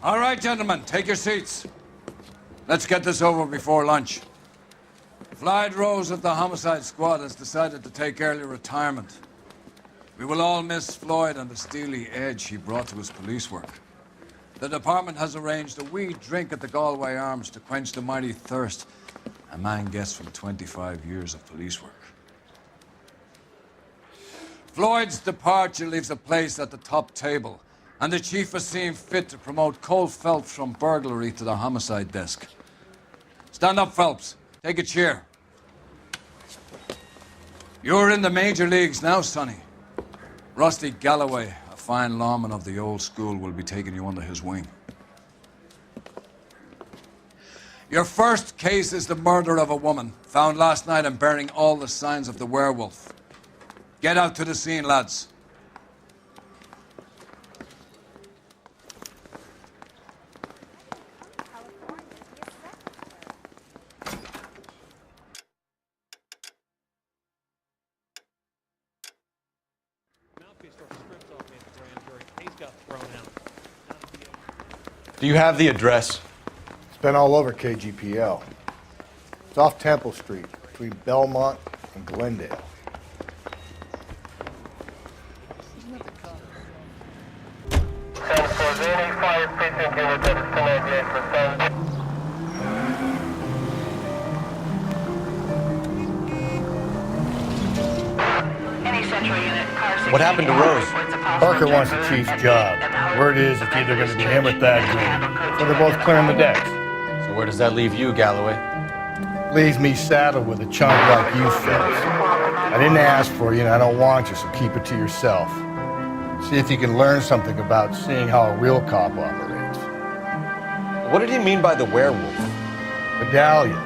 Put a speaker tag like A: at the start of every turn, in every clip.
A: All right, gentlemen, take your seats. Let's get this over before lunch. Floyd Rose of the Homicide Squad has decided to take early retirement. We will all miss Floyd and the steely edge he brought to his police work. The department has arranged a wee drink at the Galway Arms to quench the mighty thirst a man gets from 25 years of police work. Floyd's departure leaves a place at the top table, and the chief has seen fit to promote Cole Phelps from burglary to the homicide desk. Stand up, Phelps. Take a chair. You're in the major leagues now, Sonny. Rusty Galloway, a fine lawman of the old school, will be taking you under his wing. Your first case is the murder of a woman, found last night and bearing all the signs of the werewolf. Get out to the scene, lads.
B: Do you have the address?
C: It's been all over KGPL. It's off Temple Street, between Belmont and Glendale.
B: What happened to Rose?
C: Parker wants the chief's job. Word is it's either going to be him or Thad Green. So they're both clearing the decks.
B: So where does that leave you, Galloway?
C: Leaves me saddled with a chunk like you, Phelps. I didn't ask for you and I don't want you, so keep it to yourself. See if you can learn something about seeing how a real cop operates.
B: What did he mean by the werewolf?
C: Medallion.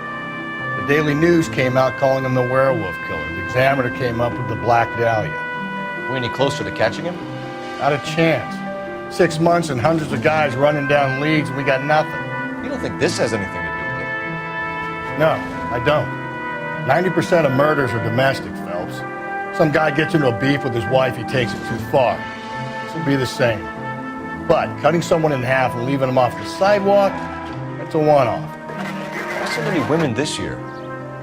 C: The Daily News came out calling him the werewolf killer. The Examiner came up with the Black Dahlia.
B: We any closer to catching him?
C: Not a chance. 6 months and hundreds of guys running down leads and we got nothing.
B: You don't think this has anything to do with it?
C: No, I don't. 90% of murders are domestic, Phelps. Some guy gets into a beef with his wife, he takes it too far. This will be the same. But cutting someone in half and leaving them off the sidewalk, that's a one-off.
B: Why so many women this year?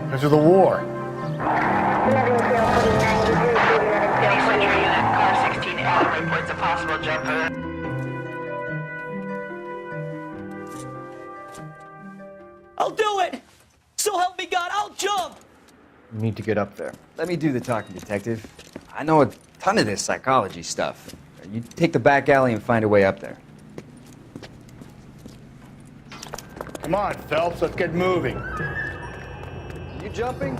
C: Because of the war.
D: Reports a possible jumper.
E: I'll do it! So help me God, I'll jump!
F: You need to get up there. Let me do the talking, detective. I know a ton of this psychology stuff. You take the back alley and find a way up there.
C: Come on, Phelps, let's get moving.
F: You jumping?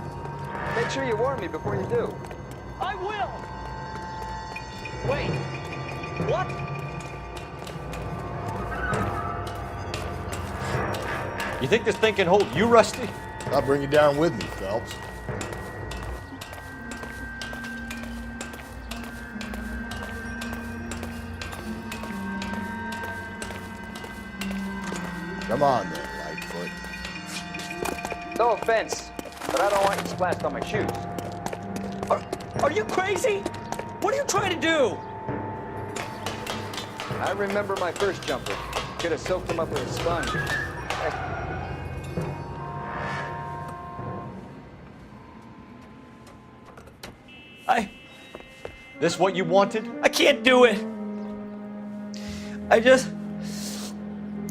F: Make sure you warn me before you do.
E: I will! Wait, what?
B: You think this thing can hold you, Rusty?
C: I'll bring you down with me, Phelps. Come on then, Lightfoot.
F: No offense, but I don't want you splashed on my shoes.
E: Are you crazy? What are you trying to do?
F: I remember my first jumper. Could have soaked him up with a sponge.
B: This what you wanted?
E: I can't do it.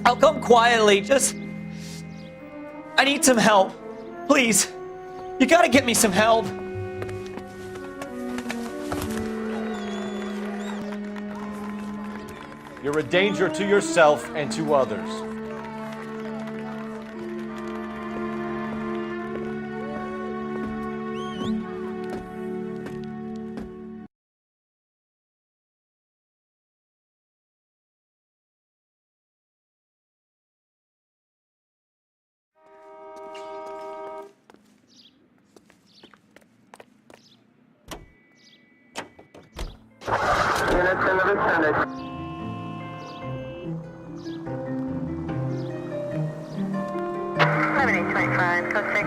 E: I'll come quietly, I need some help. Please, you gotta get me some help.
G: You're a danger to yourself and to others.
D: Units in the vicinity. Code 6.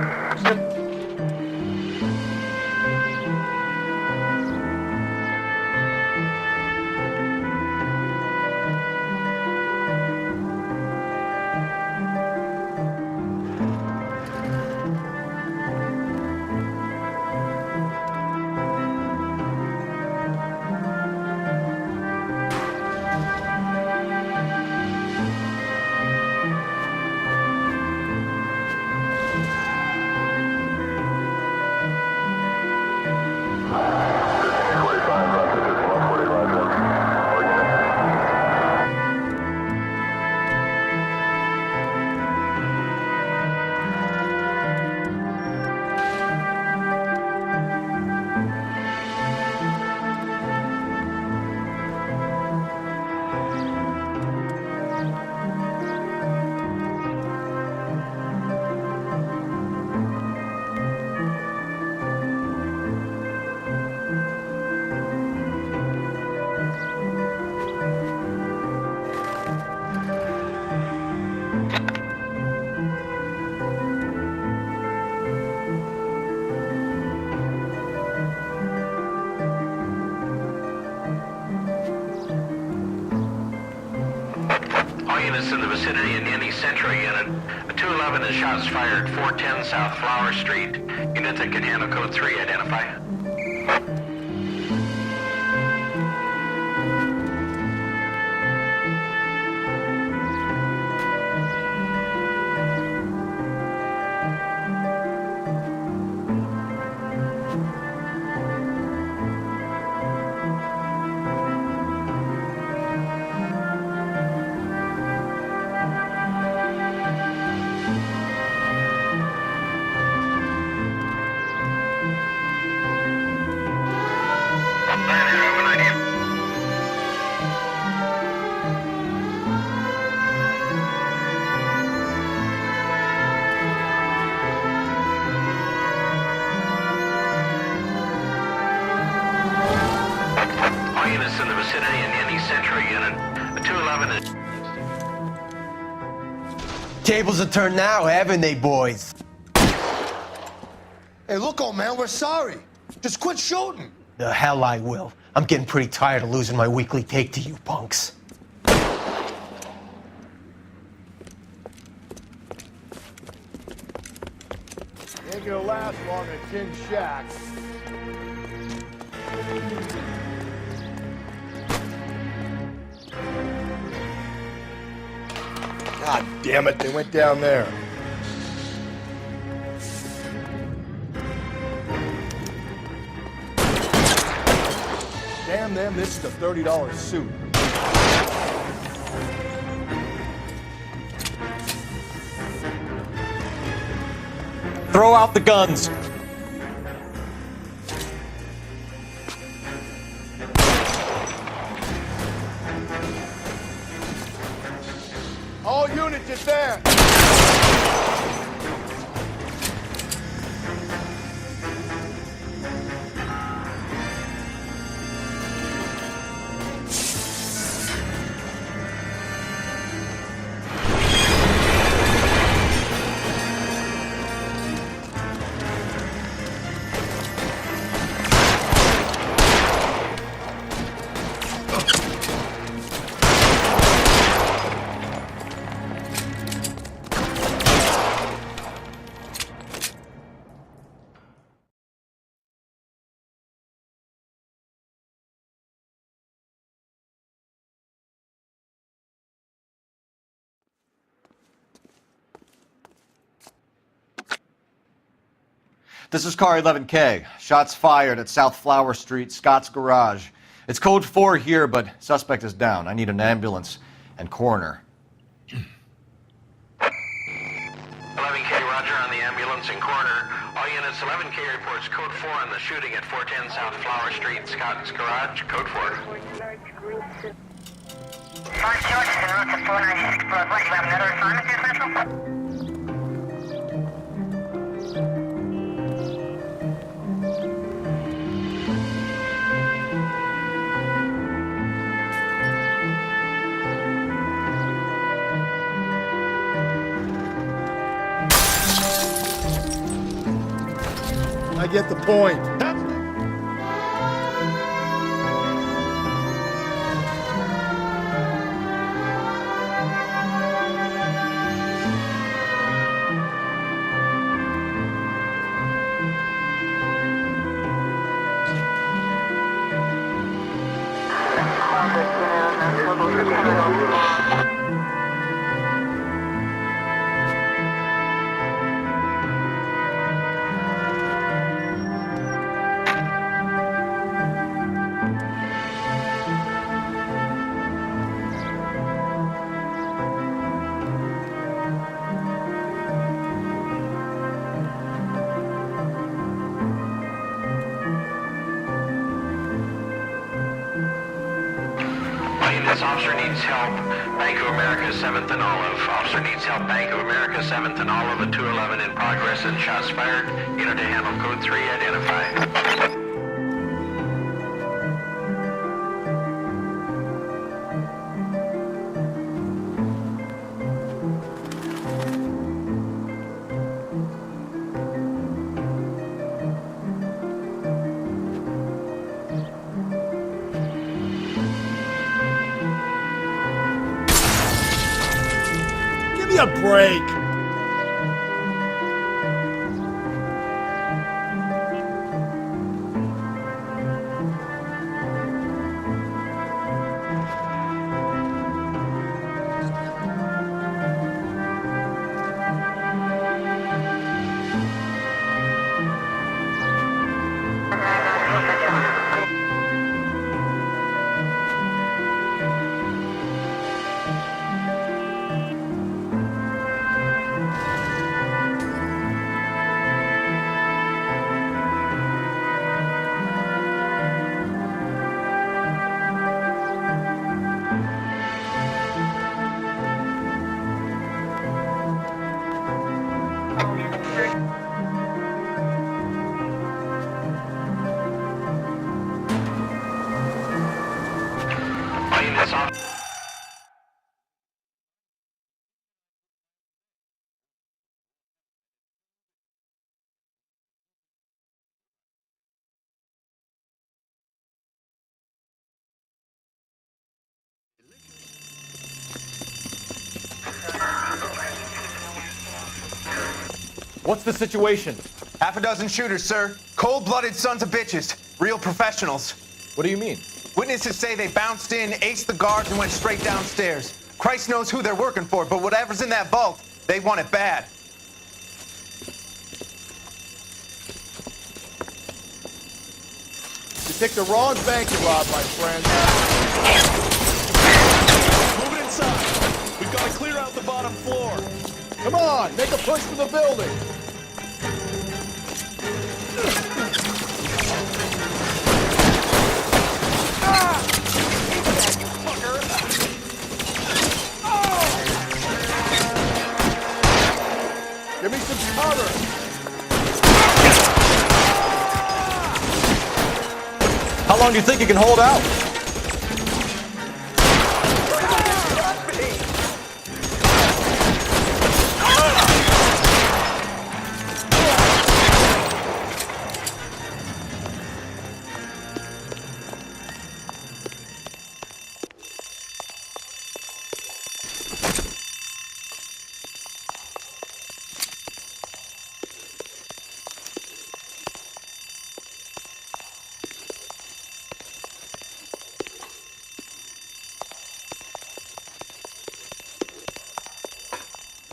H: Units in the vicinity in any Central unit. A 211 is shots fired, 410 South Flower Street. Unit that can handle code 3, identify. Units in the vicinity in any Central unit. A 211 is...
I: Tables are turned now, haven't they, boys?
C: Hey, look, old man, we're sorry. Just quit shooting.
I: The hell I will. I'm getting pretty tired of losing my weekly take to you punks.
C: Ain't gonna last long in a tin shack. God damn it, they went down there. Damn them, this is a $30 suit.
G: Throw out the guns.
C: All units is there.
B: This is car 11K. Shots fired at South Flower Street, Scott's Garage. It's code 4 here, but suspect is down. I need an ambulance and coroner.
H: 11K, roger on the ambulance and coroner. All units, 11K reports code 4 on the shooting at 410 South Flower Street, Scott's Garage, code 4.
D: 5 George is en route to 496 Broadway. You have another assignment here, Central?
C: I get the point.
H: Officer needs help. Bank of America, 7th and Olive. Officer needs help. Bank of America, 7th and Olive at 211 in progress and shots fired. Unit to handle code 3, identify.
C: A break.
G: What's the situation?
I: Half a dozen shooters, sir. Cold-blooded sons of bitches. Real professionals.
G: What do you mean?
I: Witnesses say they bounced in, aced the guards, and went straight downstairs. Christ knows who they're working for, but whatever's in that vault, they want it bad.
C: You picked the wrong bank to rob, my friend.
J: Move it inside. We've got to clear out the bottom floor.
C: Come on, make a push for the building. Give me some cover.
G: How long do you think you can hold out?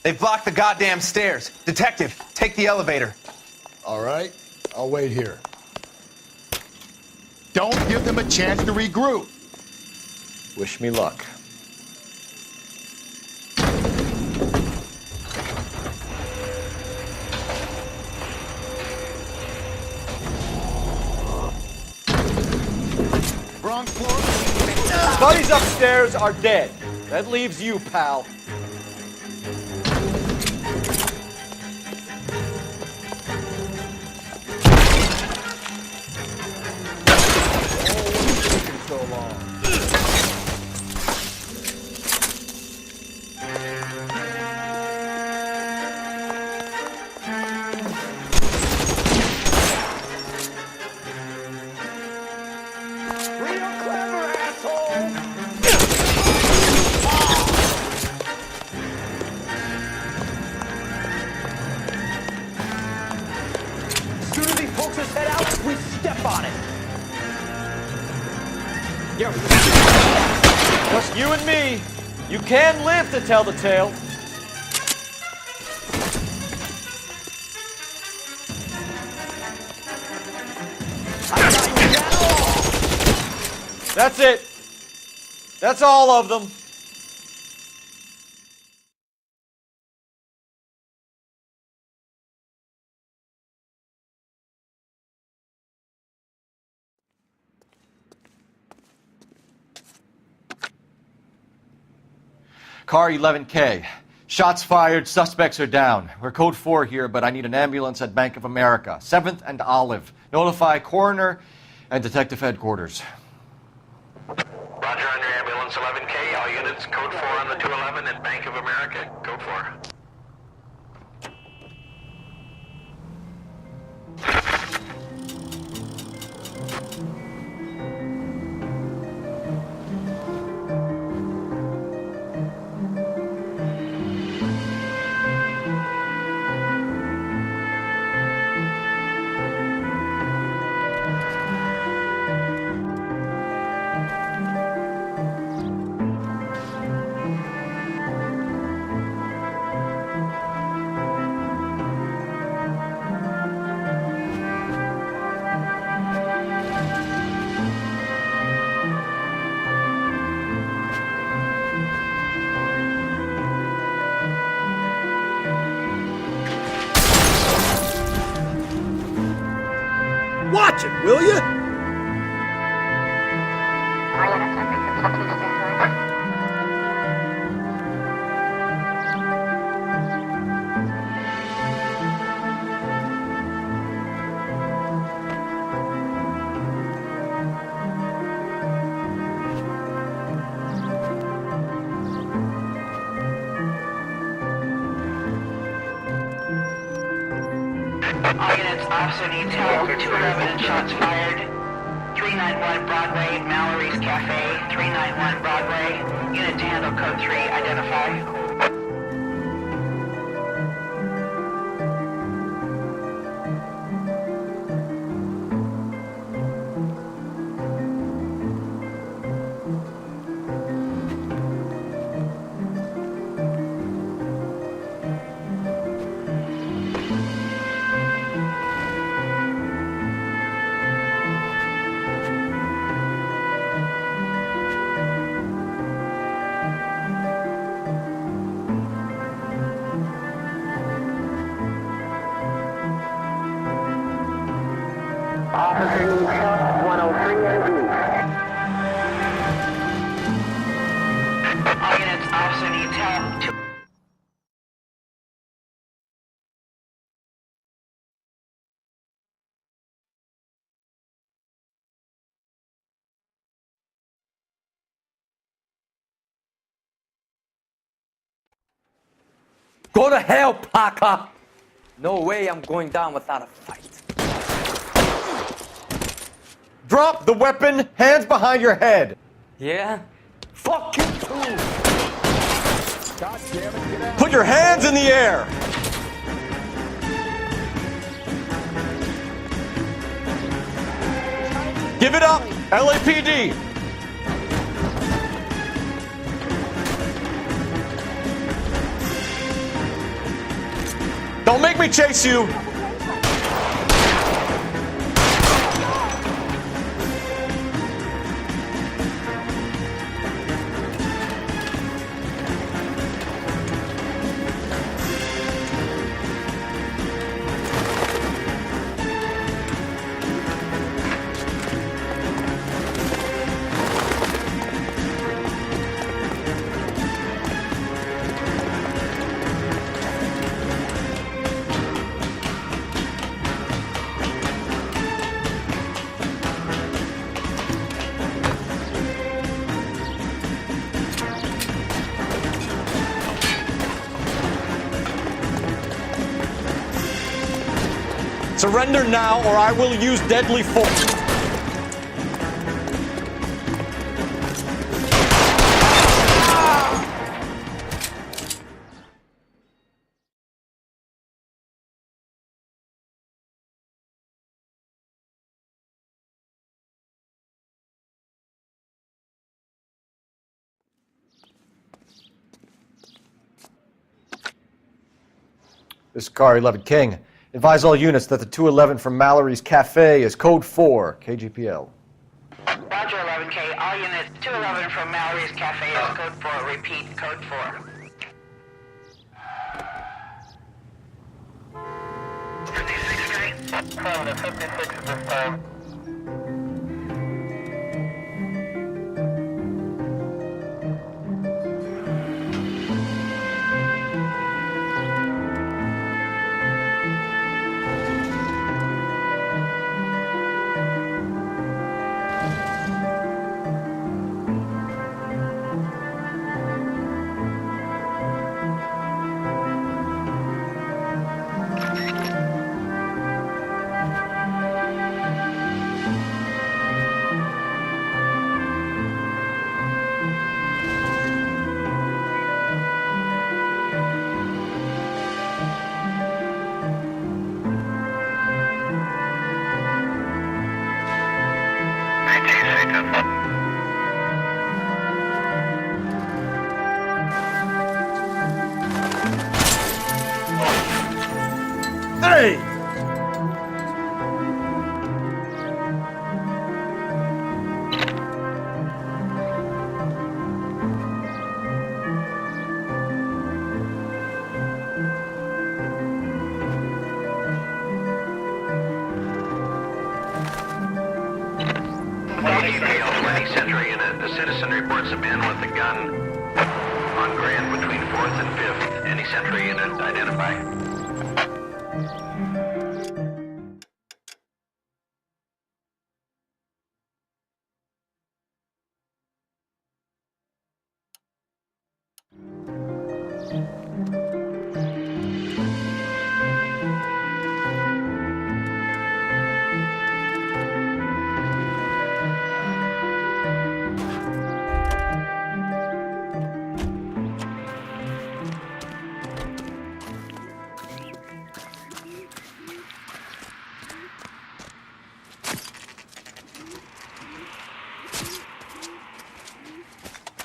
I: They've blocked the goddamn stairs. Detective, take the elevator.
C: All right. I'll wait here. Don't give them a chance to regroup.
G: Wish me luck.
I: Wrong floor.
G: Buddies upstairs are dead. That leaves you, pal. Just you and me. You can live to tell the tale. That's it. That's all of them.
B: Car 11K. Shots fired, suspects are down. We're code 4 here, but I need an ambulance at Bank of America. 7th and Olive. Notify coroner and detective headquarters.
H: Roger on your ambulance 11K. All units code 4 on the 211 at Bank of America. Code 4.
E: Watch it, will you?
D: All units, officer needs help. 211 and shots fired. 391 Broadway, Mallory's Cafe. 391 Broadway. Unit to handle code 3. Identify. Officer needs help. 103 and B. All units, officer needs help.
E: Go to hell, Parker! No way I'm going down without a fight.
G: Drop the weapon, hands behind your head.
E: Yeah? Fuck you too!
C: God damn it, get out.
G: Put your hands in the air. Give it up, LAPD. Don't make me chase you. Surrender now, or I will use deadly force.
B: This is Car 11 King. Advise all units that the 211 from Mallory's Cafe is code 4, KGPL.
D: Roger, 11K. All units, 211 from Mallory's Cafe is code 4. Repeat, code 4. 56K? 7 to 56 at this time.
C: Hey!
H: Century unit. The citizen reports a man with a gun on Grand between 4th and 5th. Any Century unit identify.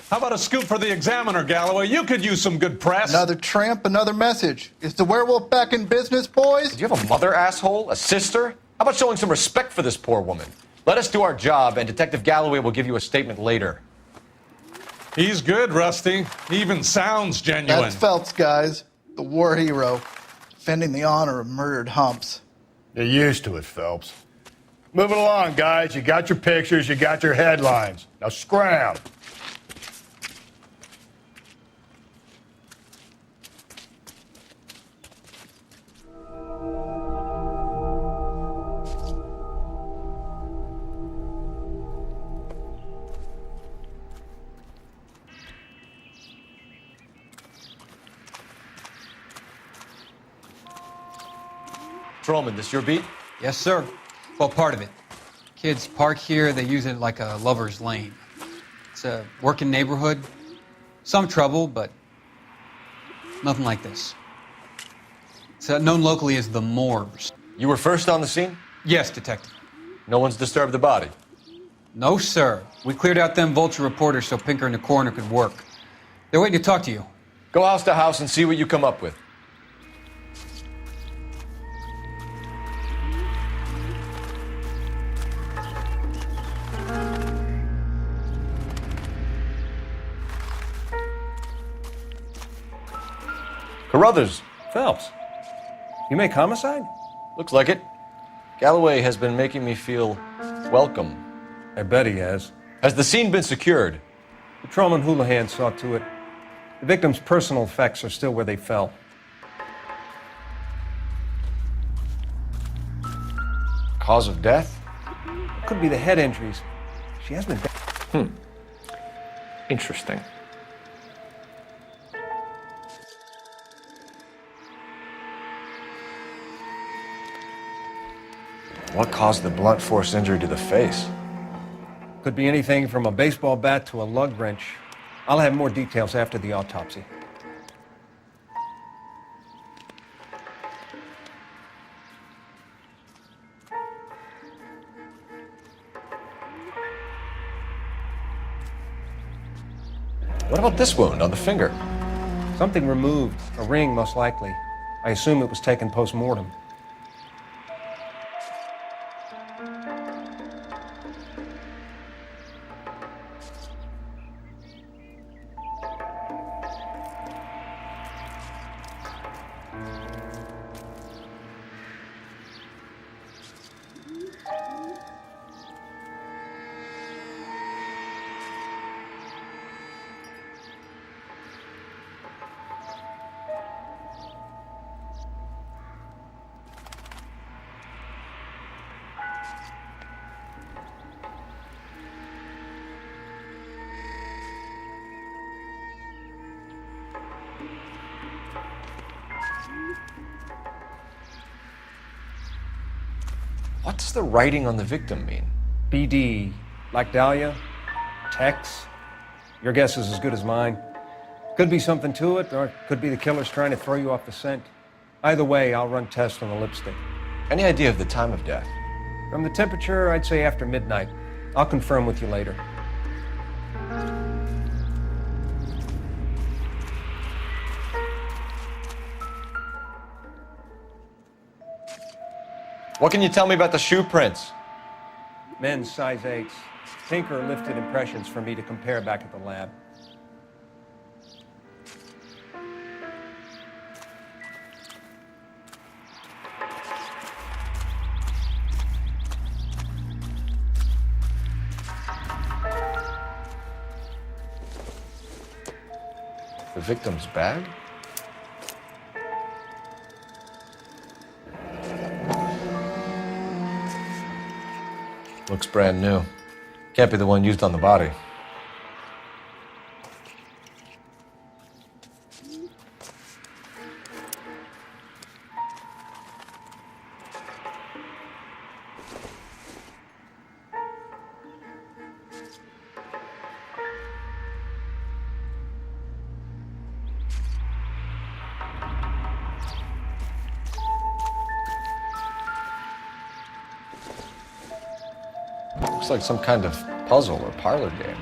J: How about a scoop for the Examiner, Galloway? You could use some good press.
K: Another tramp, another message. Is the werewolf back in business, boys?
B: Do you have a mother, asshole? A sister? How about showing some respect for this poor woman? Let us do our job, and Detective Galloway will give you a statement later.
J: He's good, Rusty. He even sounds genuine.
K: That's Phelps, guys. The war hero. Defending the honor of murdered humps.
C: You're used to it, Phelps. Moving along, guys. You got your pictures, you got your headlines. Now scram.
B: Trollman, this your beat?
L: Yes, sir. Well, part of it. Kids park here, they use it like a lover's lane. It's a working neighborhood. Some trouble, but nothing like this. It's known locally as the Moors.
B: You were first on the scene?
L: Yes, Detective.
B: No one's disturbed the body?
L: No, sir. We cleared out them vulture reporters so Pinker and the coroner could work. They're waiting to talk to you.
B: Go house to house and see what you come up with. Carruthers.
G: Phelps, you make homicide?
B: Looks like it. Galloway has been making me feel welcome.
G: I bet he has.
B: Has the scene been secured?
G: Patrolman Houlihan saw to it. The victim's personal effects are still where they fell.
B: Cause of death?
G: Could be the head injuries. She has been...
B: Interesting.
M: What caused the blunt force injury to the face?
G: Could be anything from a baseball bat to a lug wrench. I'll have more details after the autopsy.
M: What about this wound on the finger?
G: Something removed, a ring most likely. I assume it was taken post-mortem.
M: What does the writing on the victim mean?
G: BD, like Dahlia, Tex. Your guess is as good as mine. Could be something to it, or it could be the killer's trying to throw you off the scent. Either way, I'll run tests on the lipstick.
M: Any idea of the time of death?
G: From the temperature, I'd say after midnight. I'll confirm with you later.
B: What can you tell me about the shoe prints?
G: Men's size 8s. Tinker lifted impressions for me to compare back at the lab.
M: The victim's bag? Looks brand new. Can't be the one used on the body. Looks like some kind of puzzle or parlor game.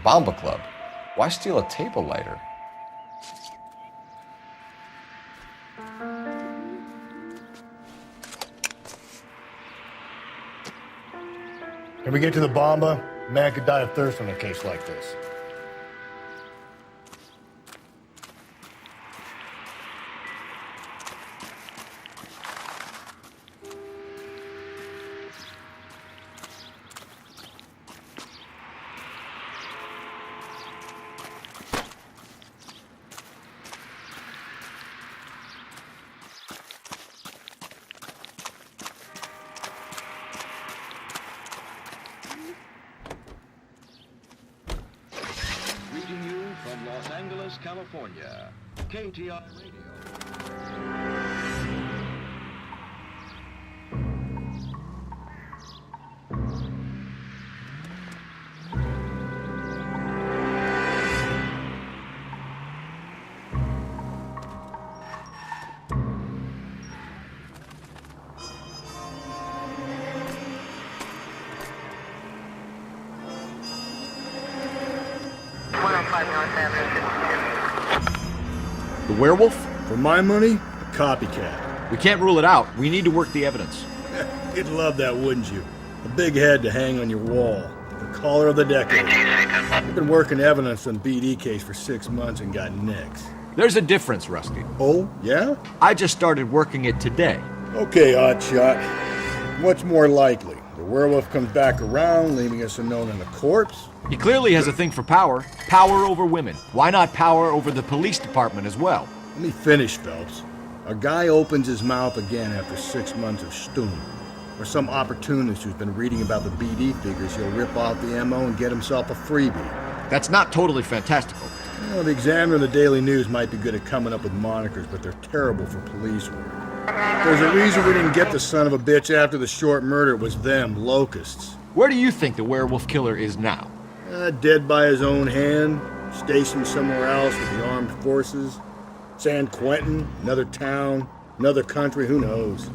M: Bomba Club. Why steal a table lighter?
C: Can we get to the Bomba? A man could die of thirst in a case like this.
N: California, KTI Radio.
D: 5 North Avenue 52.
C: The werewolf? For my money, a copycat.
O: We can't rule it out. We need to work the evidence.
C: You'd love that, wouldn't you? A big head to hang on your wall. The caller of the decade. I've been working evidence on BD case for 6 months and got nicks.
O: There's a difference, Rusty.
C: Oh, yeah?
O: I just started working it today.
C: Okay, Oddshot. What's more likely? The werewolf comes back around, leaving us unknown in a corpse?
O: He clearly has a thing for power. Power over women. Why not power over the police department as well?
C: Let me finish, Phelps. A guy opens his mouth again after 6 months of stewing. Or some opportunist who's been reading about the BD figures, he'll rip off the MO and get himself a freebie.
O: That's not totally fantastical.
C: Well, the Examiner and the Daily News might be good at coming up with monikers, but they're terrible for police work. There's a reason we didn't get the son of a bitch after the short murder. It was them, locusts.
O: Where do you think the werewolf killer is now?
C: Dead by his own hand, stationed somewhere else with the armed forces. San Quentin, another town, another country, who knows?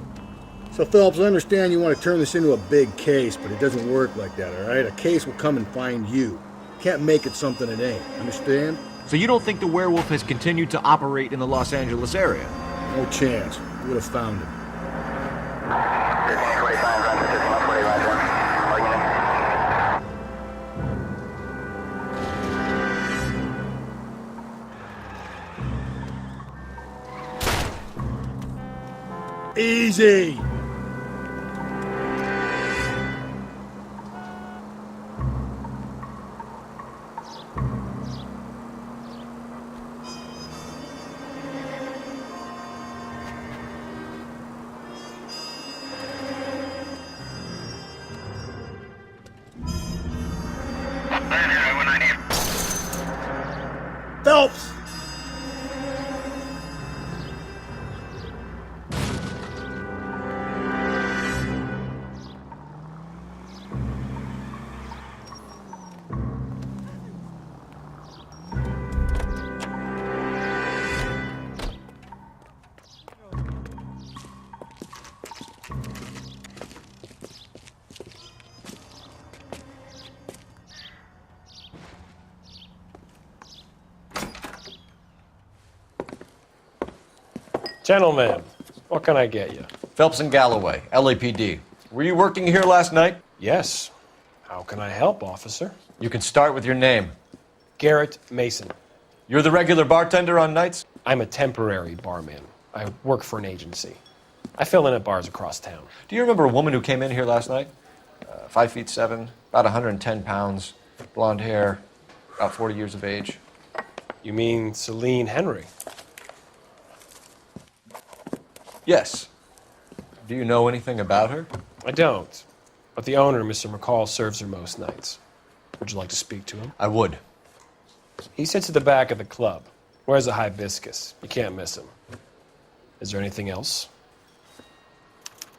C: So, Phelps, I understand you want to turn this into a big case, but it doesn't work like that, all right? A case will come and find you. Can't make it something it ain't, understand?
O: So you don't think the werewolf has continued to operate in the Los Angeles area?
C: No chance. We would have found him.
D: 1545, run to 1540, roger.
C: Easy! Phelps!
P: Gentlemen, what can I get you?
B: Phelps and Galloway, LAPD. Were you working here last night?
P: Yes. How can I help, officer?
B: You can start with your name.
P: Garrett Mason.
B: You're the regular bartender on nights?
P: I'm a temporary barman. I work for an agency. I fill in at bars across town.
B: Do you remember a woman who came in here last night? 5'7", about 110 pounds, blonde hair, about 40 years of age.
P: You mean Celine Henry?
B: Yes. Do you know anything about her?
P: I don't. But the owner, Mr. McCall, serves her most nights. Would you like to speak to him?
B: I would.
P: He sits at the back of the club. Wears a hibiscus. You can't miss him. Is there anything else?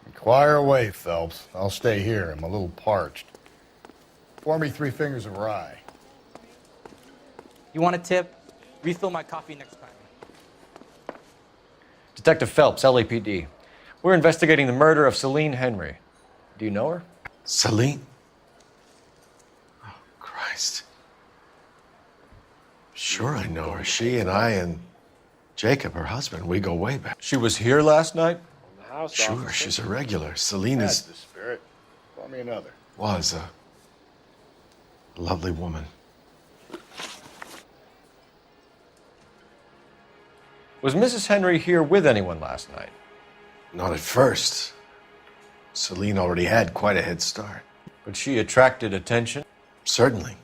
C: Inquire away, Phelps. I'll stay here. I'm a little parched. Pour me 3 fingers of rye.
E: You want a tip? Refill my coffee next time.
B: Detective Phelps, LAPD. We're investigating the murder of Celine Henry. Do you know her?
M: Celine? Oh, Christ. Sure I know her. She and I and Jacob, her husband, we go way back.
B: She was here last night?
M: Sure, she's a regular. Celine
C: That's
M: is...
C: the spirit. Pour me another.
M: was a lovely woman.
B: Was Mrs. Henry here with anyone last night?
M: Not at first. Celine already had quite a head start.
B: But she attracted attention?
M: Certainly.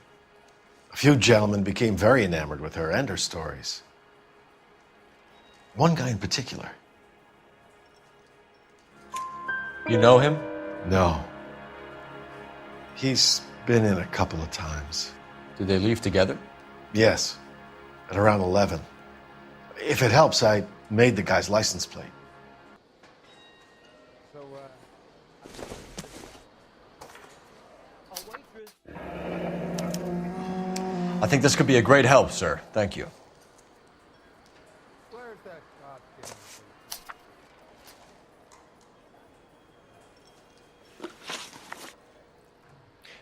M: A few gentlemen became very enamored with her and her stories. One guy in particular.
B: You know him?
M: No. He's been in a couple of times.
B: Did they leave together?
M: Yes. At around 11. If it helps, I made the guy's license plate.
B: I think this could be a great help, sir. Thank you.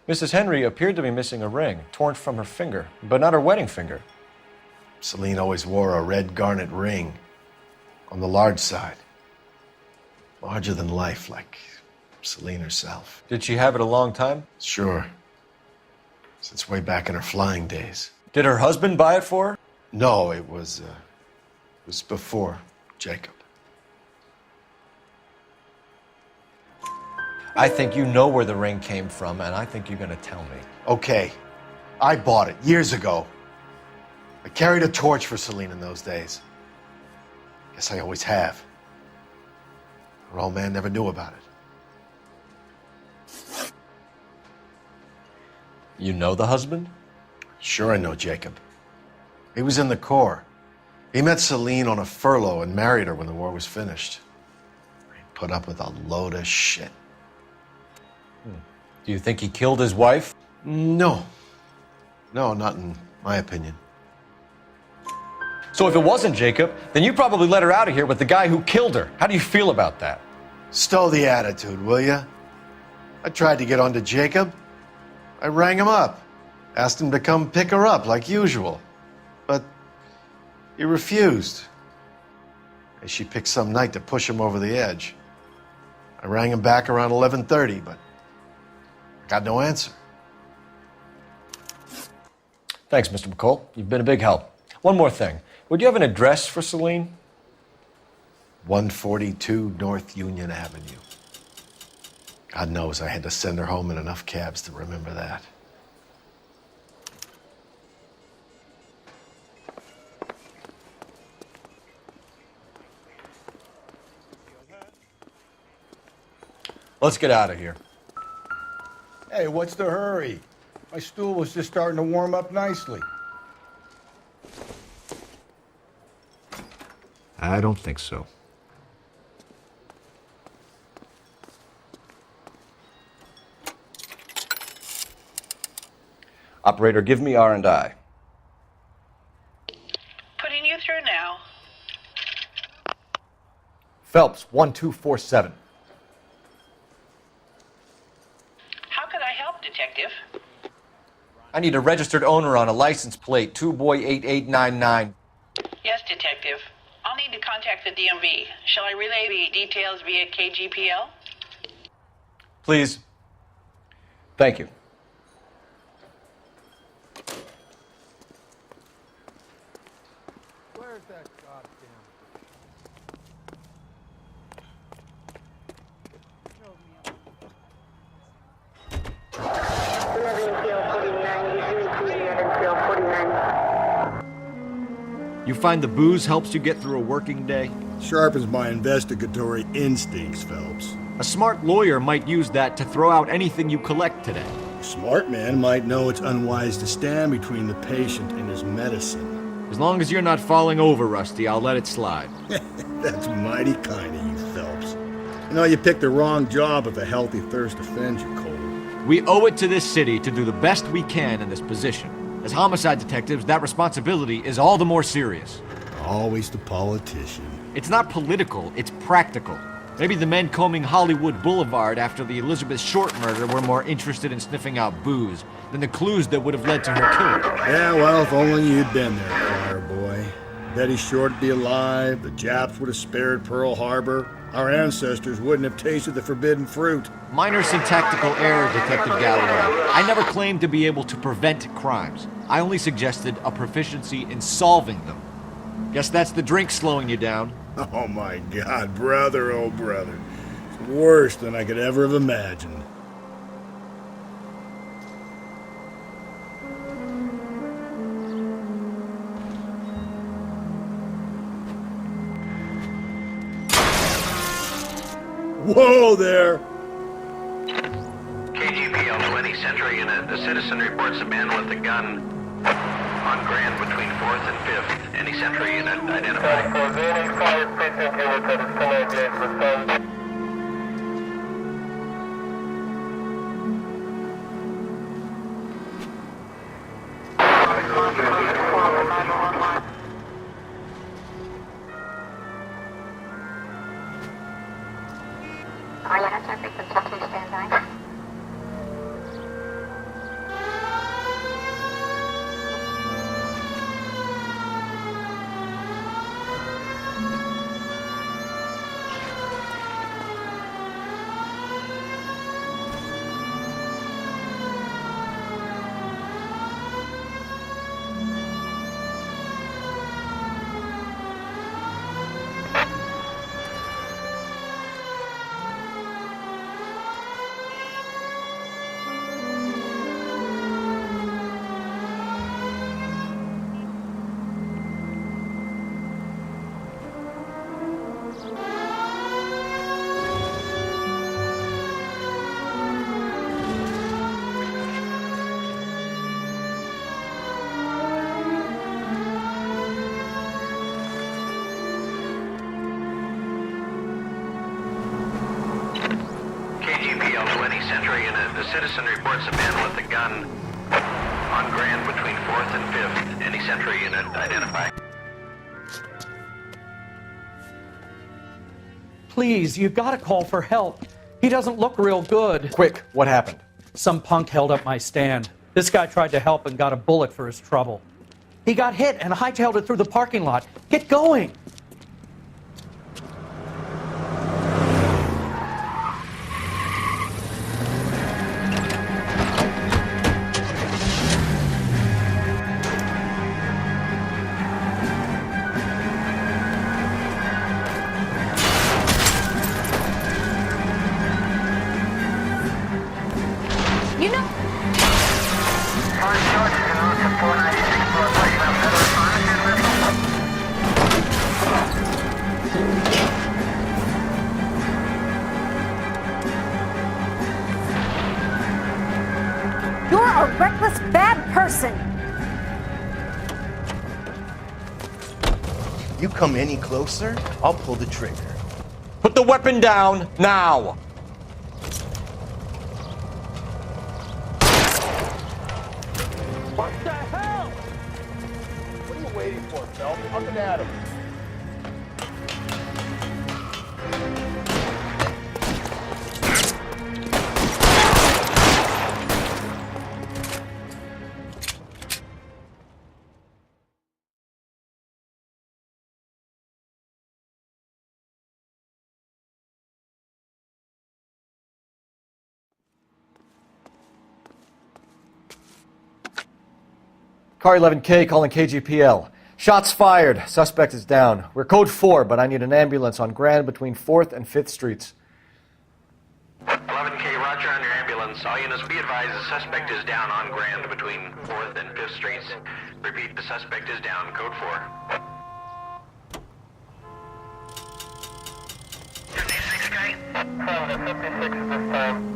B: Mrs. Henry appeared to be missing a ring, torn from her finger, but not her wedding finger.
M: Celine always wore a red garnet ring on the large side. Larger than life, like Celine herself.
B: Did she have it a long time?
M: Sure. Since way back in her flying days.
B: Did her husband buy it for her?
M: No, it was before Jacob.
B: I think you know where the ring came from, and I think you're going to tell me.
M: Okay, I bought it years ago. I carried a torch for Celine in those days. Guess I always have. Her old man never knew about it.
B: You know the husband?
M: Sure I know Jacob. He was in the Corps. He met Celine on a furlough and married her when the war was finished. He put up with a load of shit.
B: Do you think he killed his wife?
M: No. No, not in my opinion.
B: So if it wasn't Jacob, then you probably let her out of here with the guy who killed her. How do you feel about that?
M: Stow the attitude, will ya? I tried to get onto Jacob. I rang him up. Asked him to come pick her up like usual. But he refused. She picked some night to push him over the edge. I rang him back around 11:30, but got no answer.
B: Thanks, Mr. McCall. You've been a big help. One more thing. Would you have an address for Celine?
M: 142 North Union Avenue. God knows I had to send her home in enough cabs to remember that.
B: Let's get out of here.
C: Hey, what's the hurry? My stool was just starting to warm up nicely.
O: I don't think so.
B: Operator, give me R&I.
D: Putting you through now.
B: Phelps, 1247.
D: How could I help, Detective?
B: I need a registered owner on a license plate, 2boy8899.
D: Yes, Detective. I'll need to contact the DMV. Shall I relay the details via KGPL?
B: Please. Thank you.
C: Where's that goddamn...
O: You find the booze helps you get through a working day?
C: Sharpens my investigatory instincts, Phelps.
O: A smart lawyer might use that to throw out anything you collect today.
C: A smart man might know it's unwise to stand between the patient and his medicine.
O: As long as you're not falling over, Rusty, I'll let it slide.
C: That's mighty kind of you, Phelps. You know, you picked the wrong job if a healthy thirst offends you, Cole.
O: We owe it to this city to do the best we can in this position. As homicide detectives, that responsibility is all the more serious.
C: Always the politician.
O: It's not political, it's practical. Maybe the men combing Hollywood Boulevard after the Elizabeth Short murder were more interested in sniffing out booze than the clues that would have led to her killing.
C: Yeah, well, if only you'd been there, choir boy. Betty Short would be alive, the Japs would have spared Pearl Harbor, our ancestors wouldn't have tasted the forbidden fruit.
O: Minor syntactical error, Detective Galloway. I never claimed to be able to prevent crimes. I only suggested a proficiency in solving them. Guess that's the drink slowing you down.
C: Oh my God, brother, oh brother. It's worse than I could ever have imagined. Whoa there!
H: KGPL 20th Century Unit. A citizen reports a man with a gun on Grand between 4th and 5th. Any Century Unit identified. Central Unit. The citizen reports a man with a gun on Grand between 4th and 5th. Any Central Unit identify.
E: Please, you gotta call for help. He doesn't look real good.
B: Quick, what happened?
E: Some punk held up my stand. This guy tried to help and got a bullet for his trouble. He got hit and hightailed it through the parking lot. Get going!
D: You know...
Q: You're a reckless, bad person.
R: You come any closer, I'll pull the trigger.
B: Put the weapon down, now!
C: What the hell? What are you waiting for, Phelps? Up and at him.
B: Car 11K calling KGPL. Shots fired. Suspect is down. We're code 4, but I need an ambulance on Grand between 4th and 5th Streets.
H: 11K, roger on your ambulance. All units be advised the suspect is down on Grand between 4th and 5th Streets. Repeat, the suspect is down. Code 4. 56, guy? 56 this time.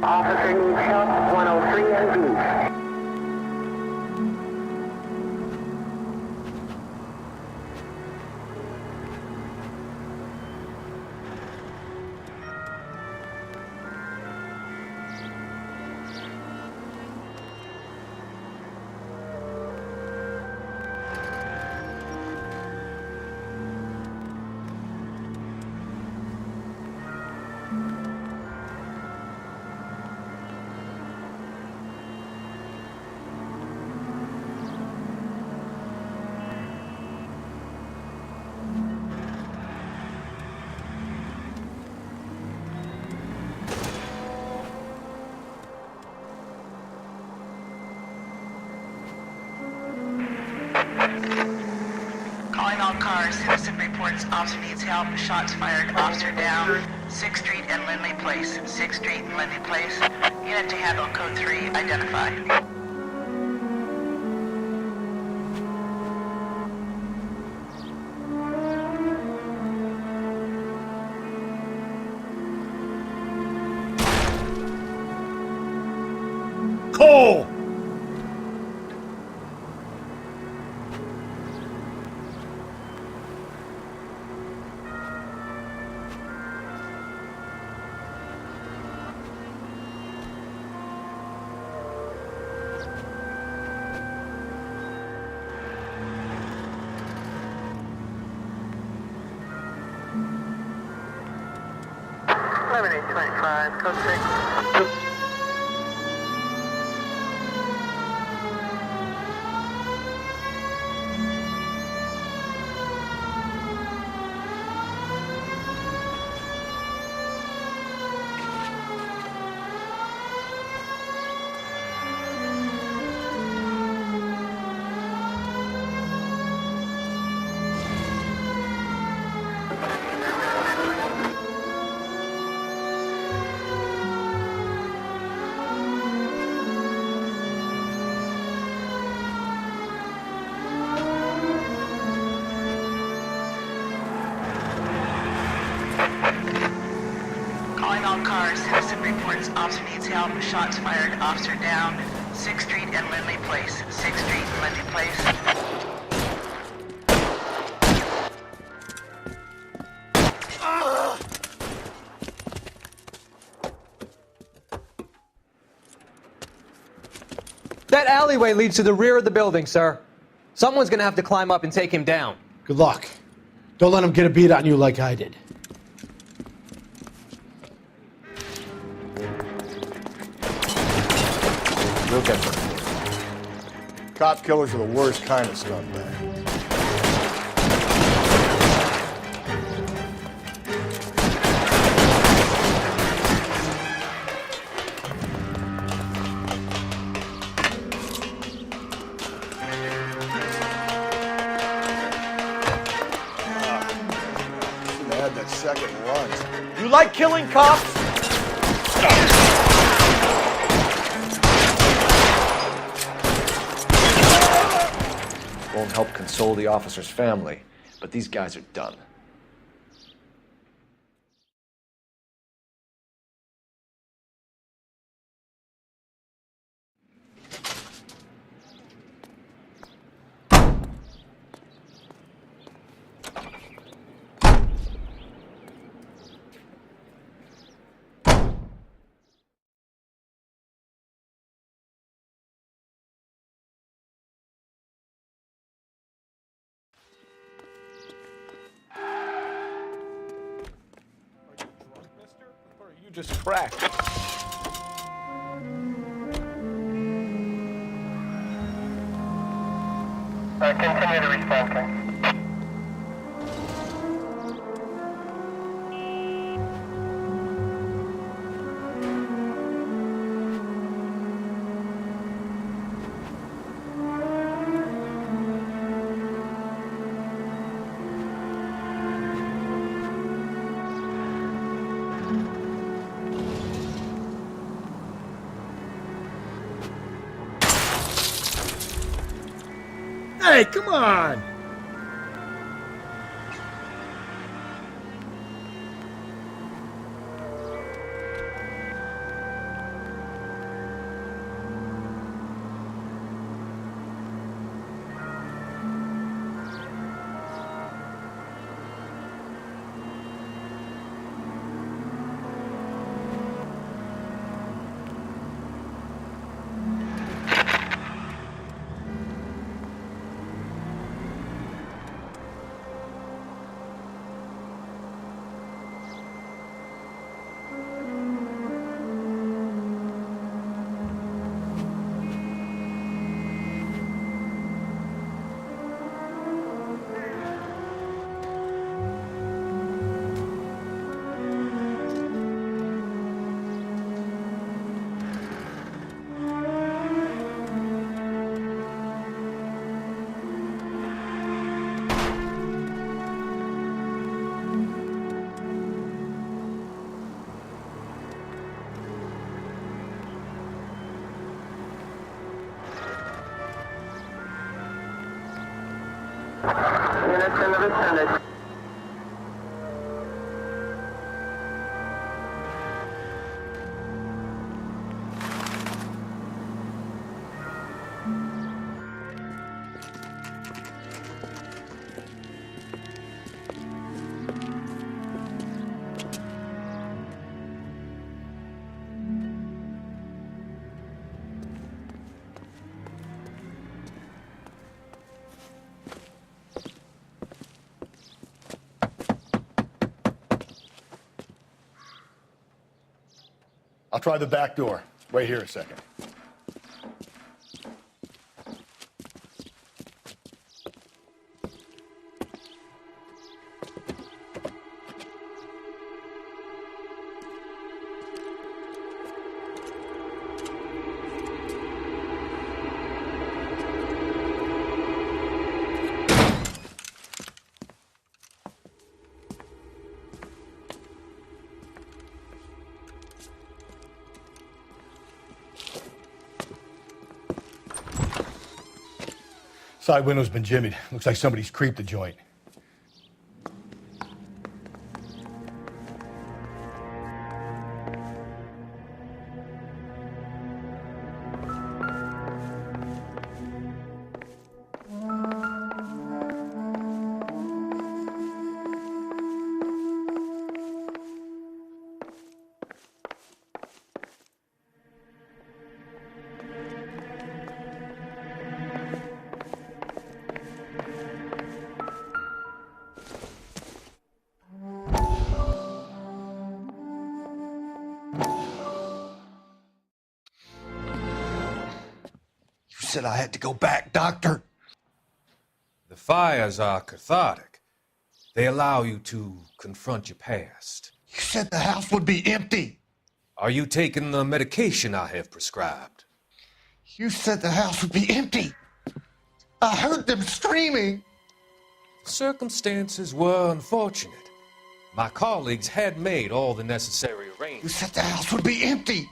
D: Officer needs help, 103 and B. Calling all cars. Citizen reports officer needs help. Shots fired. Officer down. 6th Street and Lindley Place. 6th Street and Lindley Place. Unit to handle code 3. Identify.
C: Cole!
D: Code 6. cars. Citizen reports officer needs help. Shots fired. Officer down. 6th Street and Lindley Place. 6th Street and Lindley Place.
S: That alleyway leads to the rear of the building, sir. Someone's gonna have to climb up and take him down.
R: Good luck. Don't let him get a beat on you like I did.
C: Look at them. Cop killers are the worst kind of scumbag. Second lunch.
O: You like killing cops?
B: Won't help console the officer's family, but these guys are done.
R: You just cracked.
T: Continue to respond, sir.
R: Hey, come on!
T: Units in the vicinity.
C: I'll try the back door. Wait here a second. Side window's been jimmied. Looks like somebody's creeped the joint.
K: You said I had to go back, Doctor.
U: The fires are cathartic. They allow you to confront your past.
K: You said the house would be empty.
U: Are you taking the medication I have prescribed?
K: You said the house would be empty. I heard them screaming.
U: The circumstances were unfortunate. My colleagues had made all the necessary arrangements.
K: You said the house would be empty.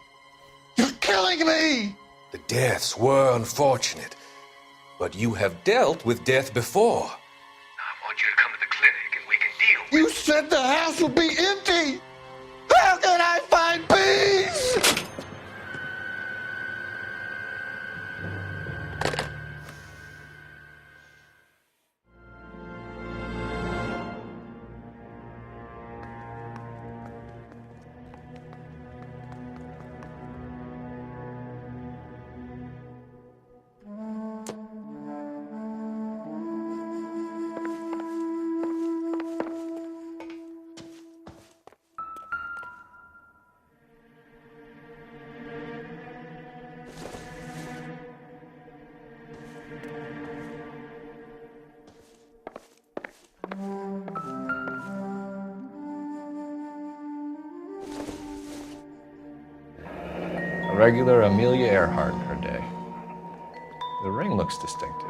K: You're killing me.
U: The deaths were unfortunate, but you have dealt with death before.
H: I want you to come to the clinic and we can deal.
K: You said the house would be empty. How can I find peace?
B: A regular Amelia Earhart in her day. The ring looks distinctive.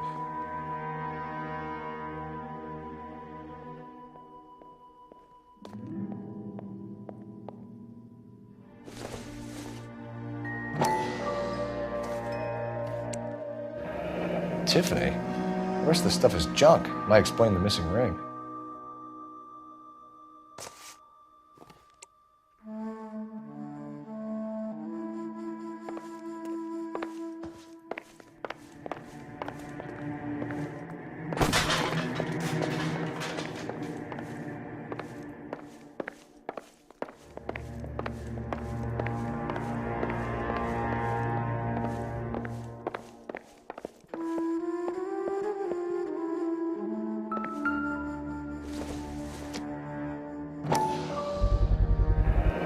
B: Tiffany? The rest of the stuff is junk. Might explain the missing ring.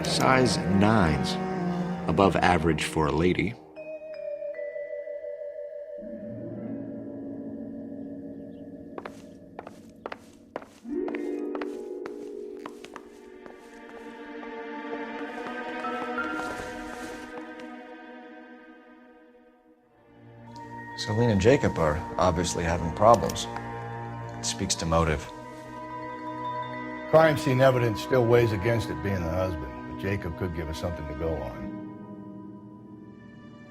O: Size 9s. Above average for a lady.
B: Celine and Jacob are obviously having problems. It speaks to motive.
C: Crime scene evidence still weighs against it being the husband, but Jacob could give us something to go on.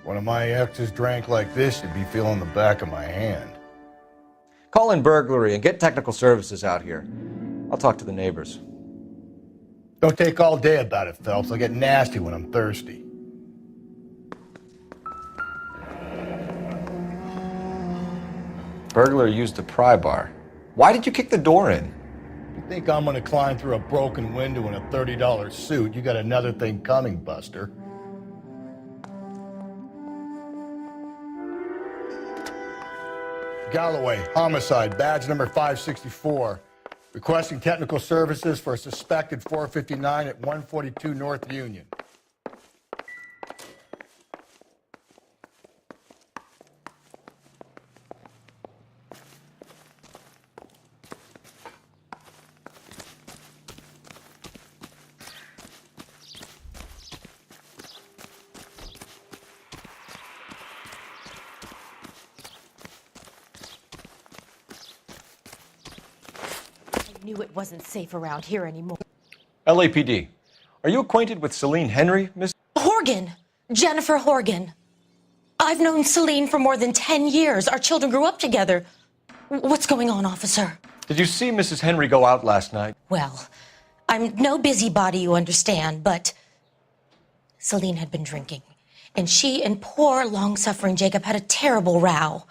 C: One of my exes drank like this, you'd be feeling the back of my hand.
B: Call in burglary and get technical services out here. I'll talk to the neighbors.
C: Don't take all day about it, Phelps. I'll get nasty when I'm thirsty.
B: Burglar used a pry bar. Why did you kick the door in?
C: You think I'm gonna climb through a broken window in a $30 suit? You got another thing coming, Buster. Galloway, homicide, badge number 564. Requesting technical services for a suspected 459 at 142 North Union.
V: I knew it wasn't safe around here anymore.
B: LAPD. Are you acquainted with Celine Henry, Miss?
V: Horgan! Jennifer Horgan. I've known Celine for more than 10 years. Our children grew up together. What's going on, officer?
B: Did you see Mrs. Henry go out last night?
V: Well, I'm no busybody, you understand, but Celine had been drinking, and she and poor, long-suffering Jacob had a terrible row.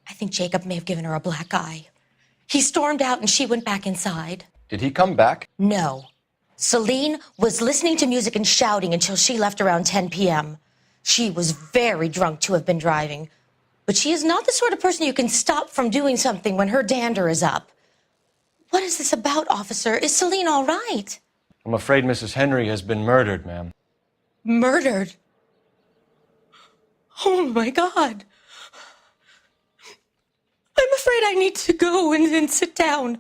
V: I think Jacob may have given her a black eye. He stormed out and she went back inside.
B: Did he come back?
V: No. Celine was listening to music and shouting until she left around 10 p.m. She was very drunk to have been driving, but she is not the sort of person you can stop from doing something when her dander is up. What is this about, officer? Is Celine all right?
B: I'm afraid Mrs. Henry has been murdered, ma'am.
V: murdered. Oh my God. I'm afraid I need to go and sit down.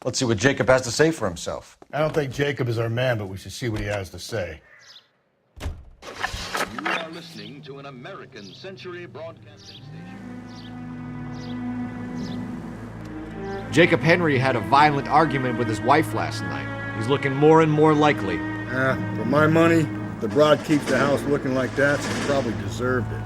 B: Let's see what Jacob has to say for himself.
C: I don't think Jacob is our man, but we should see what he has to say.
N: You are listening to an American Century Broadcasting Station.
O: Jacob Henry had a violent argument with his wife last night. He's looking more and more likely.
C: For my money, if the broad keeps the house looking like that, she probably deserved it.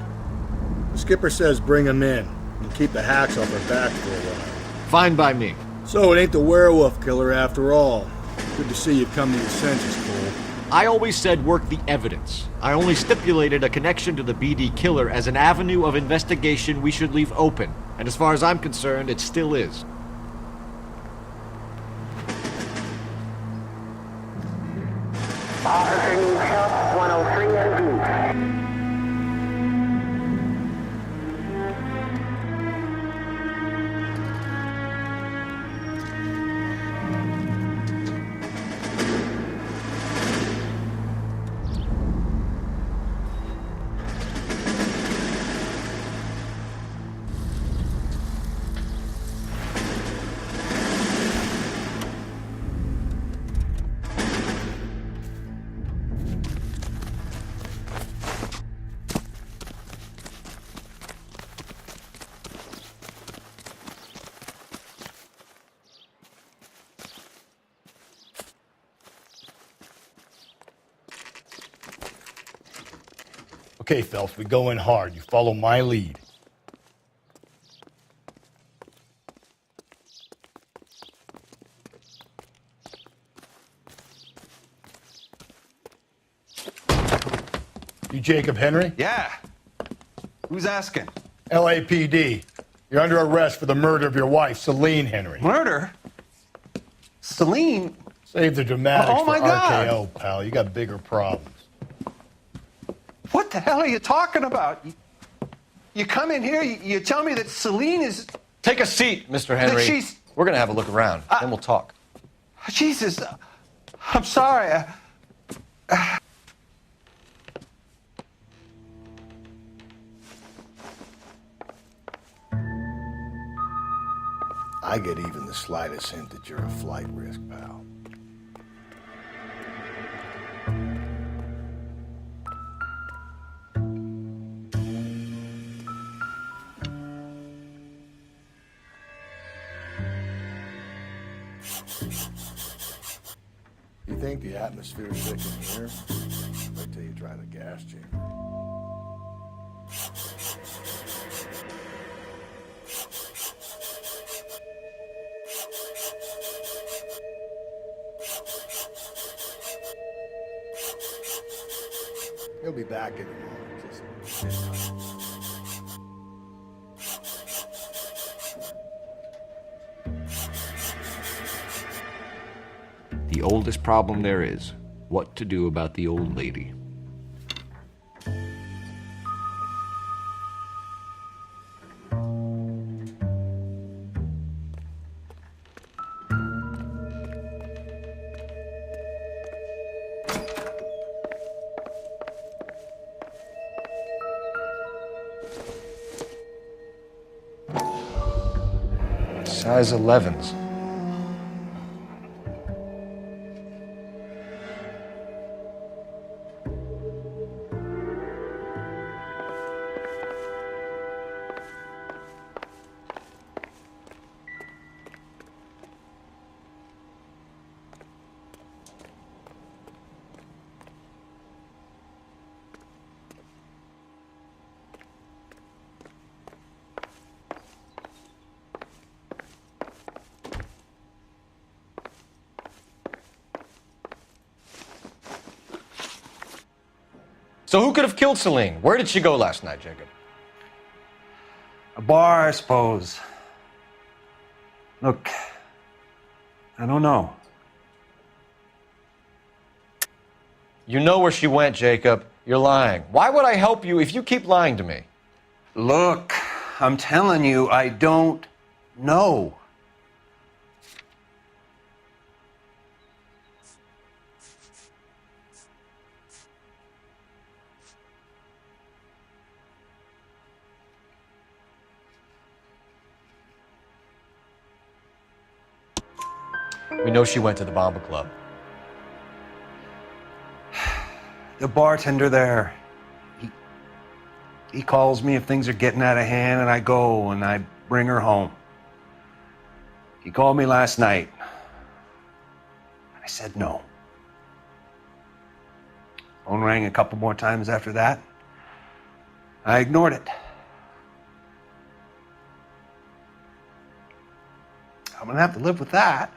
C: The skipper says bring him in and keep the hacks off her back for a while.
O: Fine by me.
C: So it ain't the werewolf killer after all. Good to see you come to your senses, Cole.
O: I always said work the evidence. I only stipulated a connection to the BD killer as an avenue of investigation we should leave open. And as far as I'm concerned, it still is.
T: Officer needs help, 103 MD.
C: Okay, Phelps, we go in hard. You follow my lead. You Jacob Henry?
I: Yeah. Who's asking?
C: LAPD. You're under arrest for the murder of your wife, Celine Henry.
I: Murder? Celine?
C: Save the dramatics
I: Oh, my
C: for
I: God.
C: RKO, pal. You got bigger problems.
I: What the hell are you talking about? You come in here, you tell me that Celine is...
B: Take a seat, Mr. Henry.
I: That she's...
B: We're gonna have a look around, then we'll talk.
I: Jesus, I'm sorry.
C: I get even the slightest hint that you're a flight risk, pal. You think the atmosphere is thick in here? Wait till you try the gas chamber. He'll be back in a moment. Just sit tight.
O: The oldest problem there is, what to do about the old lady.
B: Size 11s. So who could have killed Celine? Where did she go last night, Jacob?
A: A bar, I suppose. Look, I don't know.
B: You know where she went, Jacob. You're lying. Why would I help you if you keep lying to me?
A: Look, I'm telling you, I don't know.
B: We know she went to the Bomba Club.
A: The bartender there, he calls me if things are getting out of hand, and I go and I bring her home. He called me last night. I said no. Phone rang a couple more times after that. I ignored it. I'm gonna have to live with that.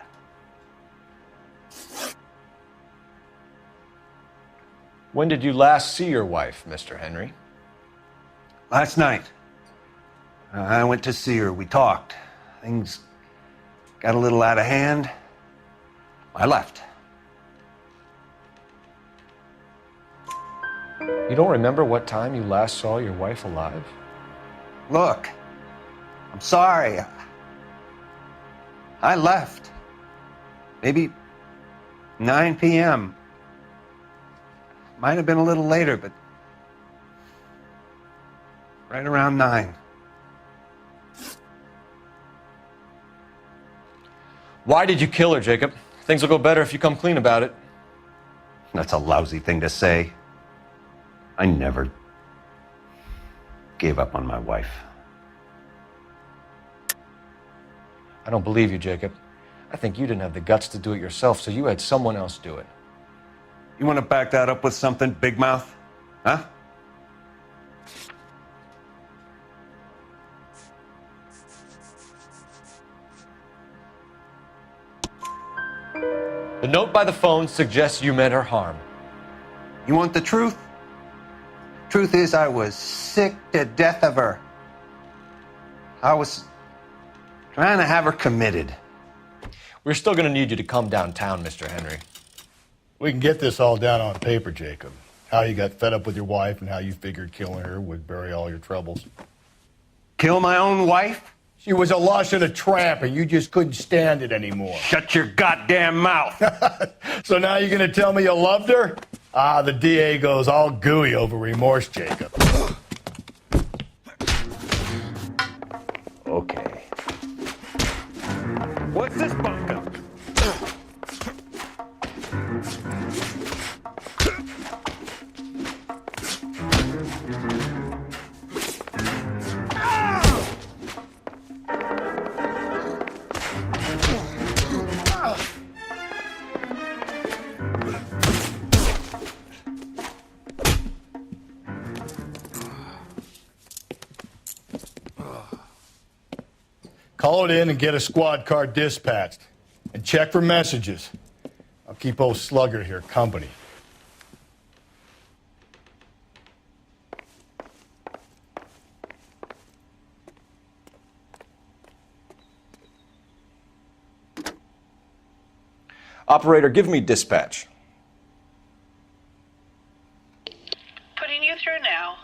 B: When did you last see your wife, Mr. Henry?
A: Last night. I went to see her. We talked. Things got a little out of hand. I left.
B: You don't remember what time you last saw your wife alive?
A: Look, I'm sorry. I left. Maybe 9 p.m. Might have been a little later, but right around 9.
B: Why did you kill her, Jacob? Things will go better if you come clean about it.
A: That's a lousy thing to say. I never gave up on my wife.
B: I don't believe you, Jacob. I think you didn't have the guts to do it yourself, so you had someone else do it.
A: You want to back that up with something, big mouth? Huh?
B: The note by the phone suggests you meant her harm.
A: You want the truth? Truth is, I was sick to death of her. I was trying to have her committed.
B: We're still going to need you to come downtown, Mr. Henry.
C: We can get this all down on paper, Jacob. How you got fed up with your wife and how you figured killing her would bury all your troubles.
A: Kill my own wife?
C: She was a lush and a tramp, and you just couldn't stand it anymore.
A: Shut your goddamn mouth.
C: So now you're going to tell me you loved her? Ah, the DA goes all gooey over remorse, Jacob.
A: Okay. What's this bunk up?
C: Call it in and get a squad car dispatched. And check for messages. I'll keep old Slugger here company.
B: Operator, give me dispatch.
D: Putting you through now.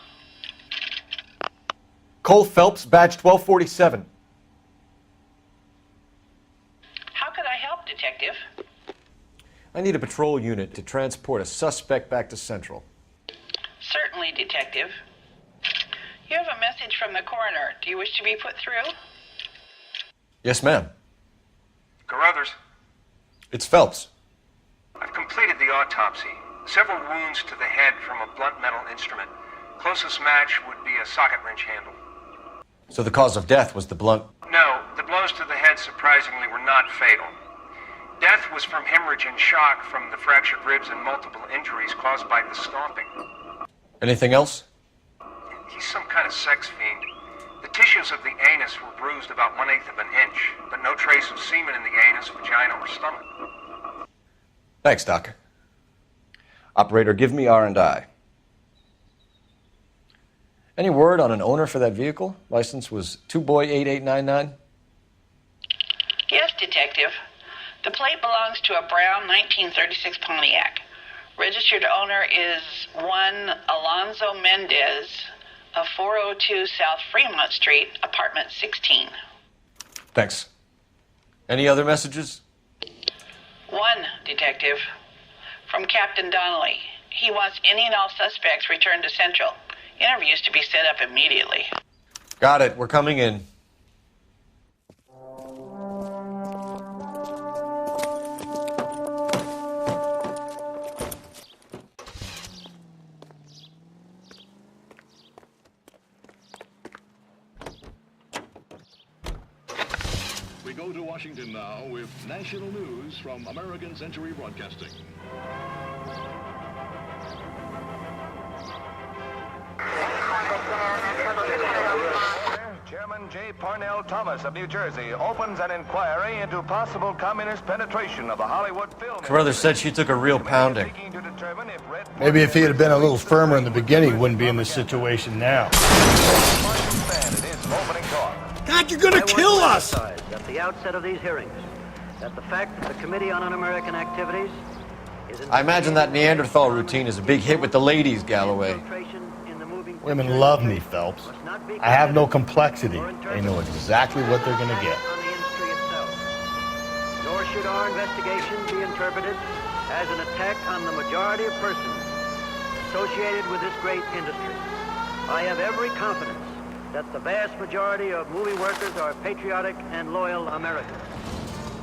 B: Cole Phelps, badge 1247.
D: How could I help, Detective?
B: I need a patrol unit to transport a suspect back to Central.
D: Certainly, Detective. You have a message from the coroner. Do you wish to be put through?
B: Yes, ma'am.
G: Carruthers,
B: It's Phelps.
G: I've completed the autopsy. Several wounds to the head from a blunt metal instrument. Closest match would be a socket wrench handle.
B: So the cause of death was the blunt...
G: No, the blows to the head surprisingly were not fatal. Death was from hemorrhage and shock from the fractured ribs and multiple injuries caused by the stomping.
B: Anything else?
G: He's some kind of sex fiend. The tissues of the anus were bruised about 1/8 of an inch, but no trace of semen in the anus, vagina, or stomach.
B: Thanks, Doc. Operator, give me R&I. Any word on an owner for that vehicle? License was 2boy8899.
D: Yes, Detective. The plate belongs to a brown 1936 Pontiac. Registered owner is one Alonzo Mendez of 402 South Fremont Street, apartment 16.
B: Thanks. Any other messages?
D: One, Detective. From Captain Donnelly. He wants any and all suspects returned to Central. Interviews to be set up immediately.
B: Got it. We're coming in.
N: We go to Washington now with national news from American Century Broadcasting.
F: Chairman J. Parnell Thomas of New Jersey opens an inquiry into possible communist penetration of the Hollywood film.
B: Carruthers said she took a real pounding.
C: Maybe if he had been a little firmer in the beginning, he wouldn't be in this situation now.
K: God, you're gonna kill us!
J: At the outset of these hearings, that the fact that the Committee on Un-American Activities is
B: I imagine that Neanderthal routine is a big hit with the ladies, Galloway.
C: Women love me, Phelps. I have no complexity. They know exactly what they're gonna get.
J: nor should our investigation be interpreted as an attack on the majority of persons associated with this great industry. I have every confidence that the vast majority of movie workers are patriotic and loyal Americans.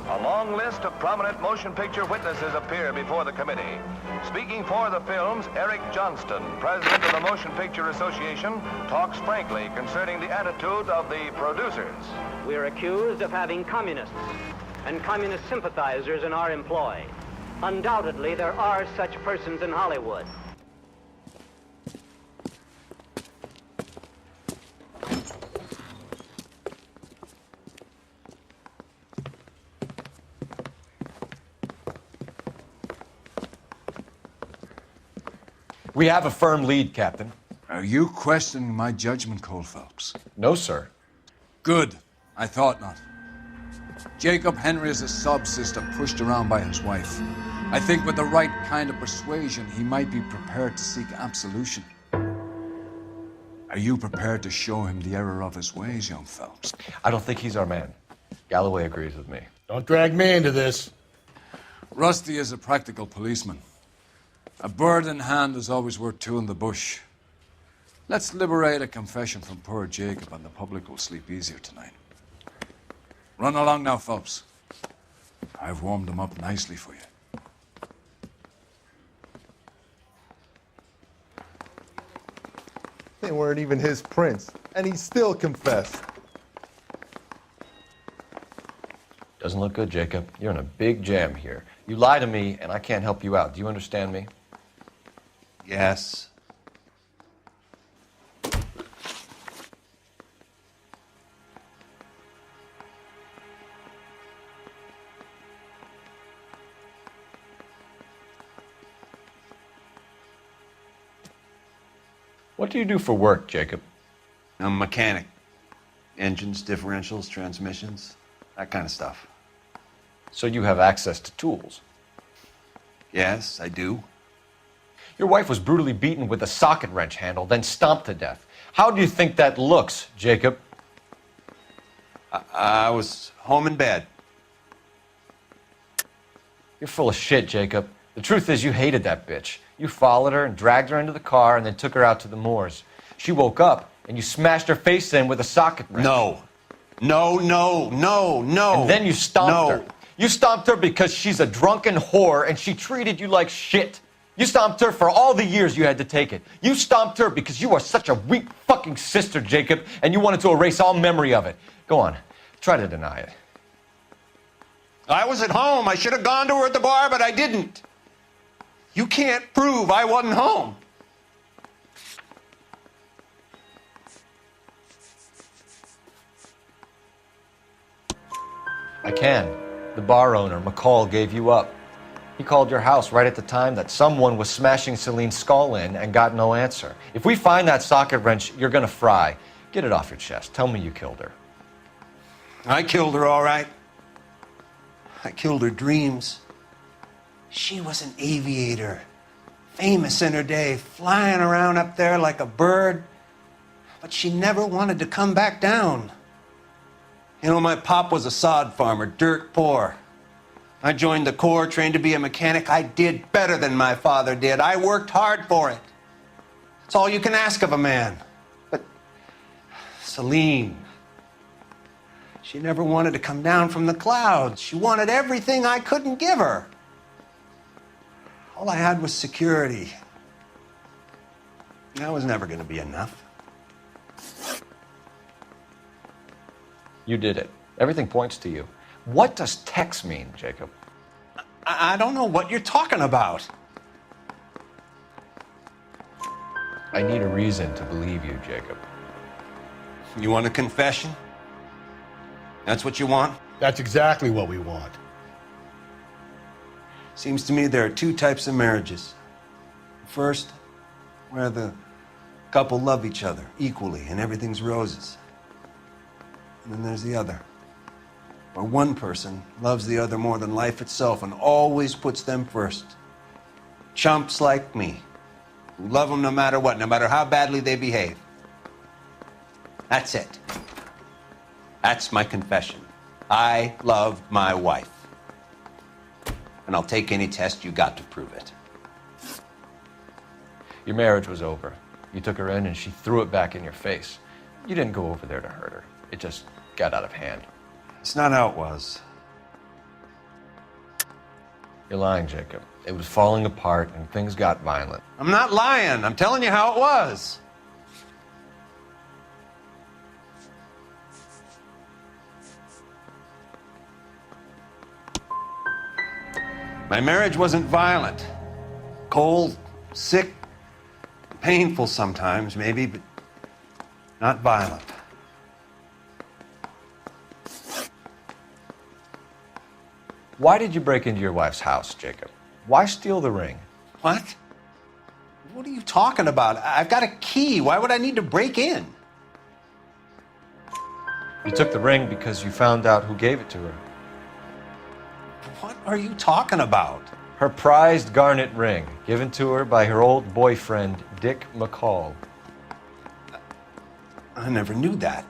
F: A long list of prominent motion picture witnesses appear before the committee. Speaking for the films, Eric Johnston, president of the Motion Picture Association, talks frankly concerning the attitude of the producers.
J: We're accused of having communists and communist sympathizers in our employ. Undoubtedly, there are such persons in Hollywood.
B: We have a firm lead, Captain.
W: Are you questioning my judgment, Cole Phelps?
B: No, sir.
W: Good. I thought not. Jacob Henry is a sub-sister pushed around by his wife. I think with the right kind of persuasion, he might be prepared to seek absolution. Are you prepared to show him the error of his ways, young Phelps?
B: I don't think he's our man. Galloway agrees with me.
C: Don't drag me into this.
W: Rusty is a practical policeman. A bird in hand is always worth two in the bush. Let's liberate a confession from poor Jacob and the public will sleep easier tonight. Run along now, Phelps. I've warmed them up nicely for you.
X: They weren't even his prints, and he still confessed.
B: Doesn't look good, Jacob. You're in a big jam here. You lie to me, and I can't help you out. Do you understand me?
A: Yes.
B: What do you do for work, Jacob?
A: I'm a mechanic. Engines, differentials, transmissions, that kind of stuff.
B: So you have access to tools?
A: Yes, I do.
B: Your wife was brutally beaten with a socket wrench handle, then stomped to death. How do you think that looks, Jacob?
A: I was home in bed.
B: You're full of shit, Jacob. The truth is you hated that bitch. You followed her and dragged her into the car and then took her out to the moors. She woke up and you smashed her face in with a socket wrench.
A: No. No.
B: And then you stomped her. You stomped her because she's a drunken whore and she treated you like shit. You stomped her for all the years you had to take it. You stomped her because you are such a weak fucking sister, Jacob, and you wanted to erase all memory of it. Go on. Try to deny it.
A: I was at home. I should have gone to her at the bar, but I didn't. You can't prove I wasn't home.
B: I can. The bar owner, McCall, gave you up. He called your house right at the time that someone was smashing Celine's skull in and got no answer. If we find that socket wrench, you're gonna fry. Get it off your chest. Tell me you killed her.
A: I killed her, all right. I killed her dreams. She was an aviator. famous in her day, flying around up there like a bird. But she never wanted to come back down. You know, my pop was a sod farmer, dirt poor. I joined the Corps, trained to be a mechanic. I did better than my father did. I worked hard for it. That's all you can ask of a man. But Celine, she never wanted to come down from the clouds. She wanted everything I couldn't give her. All I had was security. That was never going to be enough.
B: You did it. Everything points to you. What does text mean, Jacob?
A: I don't know what you're talking about.
B: I need a reason to believe you, Jacob.
A: You want a confession? That's what you want?
C: That's exactly what we want.
A: Seems to me there are two types of marriages. First, where the couple love each other equally and everything's roses. And then there's the other, where one person loves the other more than life itself and always puts them first. Chumps like me, who love them no matter what, no matter how badly they behave. That's it. That's my confession. I love my wife. And I'll take any test you got to prove it.
B: Your marriage was over. You took her in and she threw it back in your face. You didn't go over there to hurt her. It just got out of hand.
A: It's not how it was.
B: You're lying, Jacob. It was falling apart and things got violent.
A: I'm not lying. I'm telling you how it was. My marriage wasn't violent. Cold, sick, painful sometimes, maybe, but not violent.
B: Why did you break into your wife's house, Jacob? Why steal the ring?
A: What? What are you talking about? I've got a key. Why would I need to break in?
B: You took the ring because you found out who gave it to her.
A: What are you talking about?
B: Her prized garnet ring, given to her by her old boyfriend, Dick McCall.
A: I never knew that.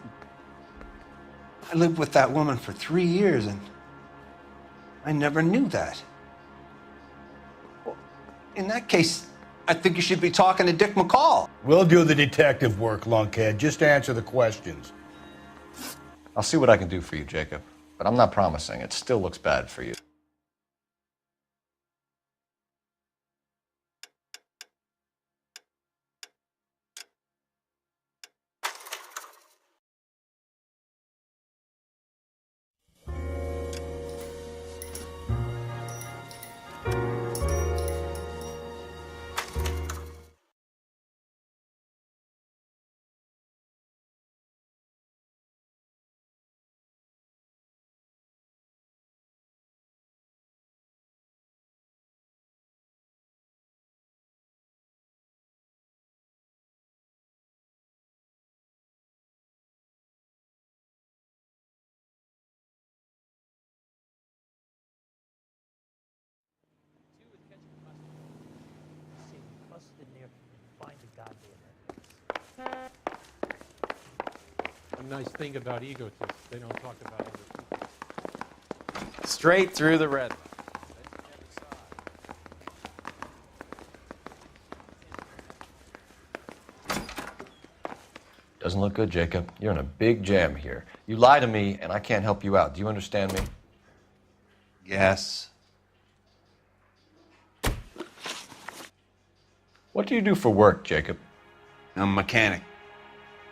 A: I lived with that woman for 3 years and I never knew that. Well, in that case, I think you should be talking to Dick McCall.
C: We'll do the detective work, lunkhead. Just answer the questions.
B: I'll see what I can do for you, Jacob. But I'm not promising. It still looks bad for you.
E: A nice thing about egotists, they don't talk about other people.
I: Straight through the red.
B: Doesn't look good, Jacob. You're in a big jam here. You lie to me, and I can't help you out. Do you understand me?
A: Yes.
B: What do you do for work, Jacob?
A: I'm a mechanic.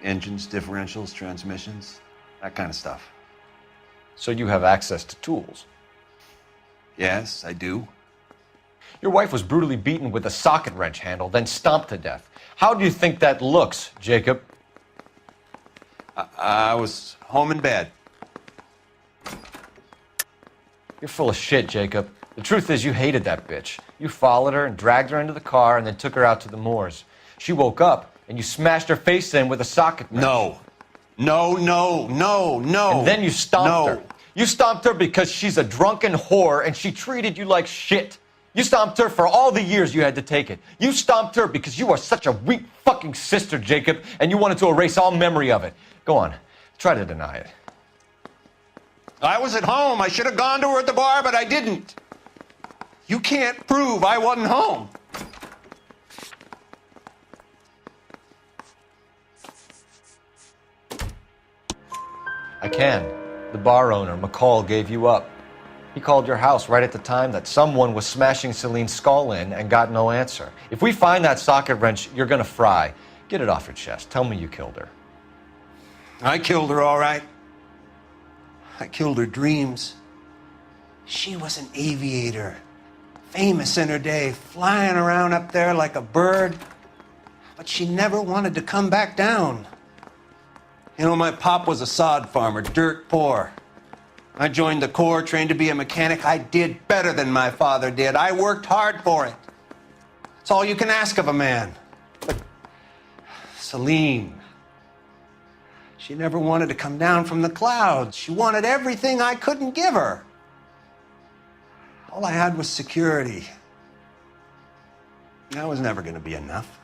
A: Engines, differentials, transmissions, that kind of stuff.
B: So you have access to tools?
A: Yes, I do.
B: Your wife was brutally beaten with a socket wrench handle, then stomped to death. How do you think that looks, Jacob?
A: I was home in bed.
B: You're full of shit, Jacob. The truth is you hated that bitch. You followed her and dragged her into the car and then took her out to the moors. She woke up and you smashed her face in with a socket wrench.
A: No.
B: And then you stomped her. You stomped her because she's a drunken whore and she treated you like shit. You stomped her for all the years you had to take it. You stomped her because you are such a weak fucking sister, Jacob, and you wanted to erase all memory of it. Go on, try to deny it.
A: I was at home. I should have gone to her at the bar, but I didn't. You can't prove I wasn't home.
B: I can. The bar owner, McCall, gave you up. He called your house right at the time that someone was smashing Celine's skull in and got no answer. If we find that socket wrench, you're gonna fry. Get it off your chest. Tell me you killed her.
A: I killed her, all right. I killed her dreams. She was an aviator, famous in her day, flying around up there like a bird. But she never wanted to come back down. You know, my pop was a sod farmer, dirt poor. I joined the Corps, trained to be a mechanic. I did better than my father did. I worked hard for it. It's all you can ask of a man. But Celine, she never wanted to come down from the clouds. She wanted everything I couldn't give her. All I had was security. That was never going to be enough.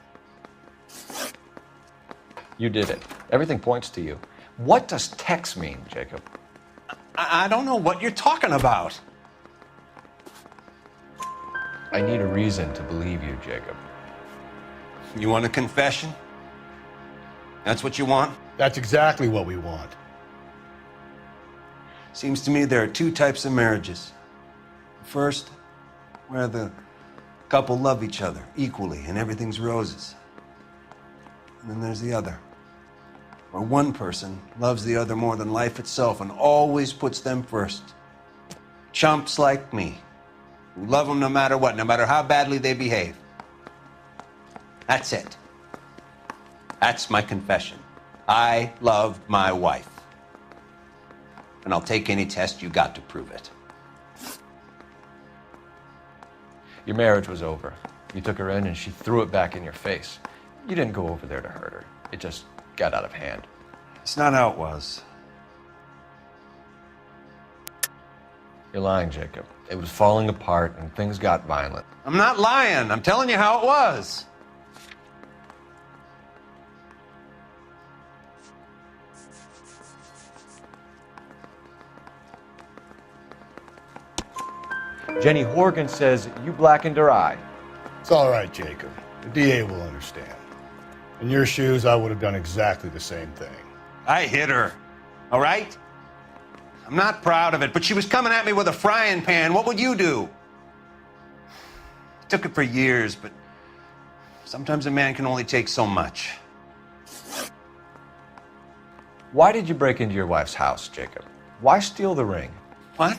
B: You did it. Everything points to you. What does text mean, Jacob?
A: I don't know what you're talking about.
B: I need a reason to believe you, Jacob.
A: You want a confession? That's what you want?
C: That's exactly what we want.
A: Seems to me there are two types of marriages. First, where the couple love each other equally and everything's roses. And then there's the other, where one person loves the other more than life itself and always puts them first. Chumps like me, who love them no matter what, no matter how badly they behave. That's it. That's my confession. I loved my wife. And I'll take any test you got to prove it.
B: Your marriage was over. You took her in and she threw it back in your face. You didn't go over there to hurt her. It just got out of hand.
A: It's not how it was.
B: You're lying, Jacob. It was falling apart and things got violent.
A: I'm not lying. I'm telling you how it was.
B: Jenny Horgan says you blackened her eye.
C: It's all right, Jacob. The DA will understand. In your shoes, I would have done exactly the same thing.
A: I hit her, all right? I'm not proud of it, but she was coming at me with a frying pan. What would you do? It took it for years, but sometimes a man can only take so much.
B: Why did you break into your wife's house, Jacob? Why steal the ring?
A: What?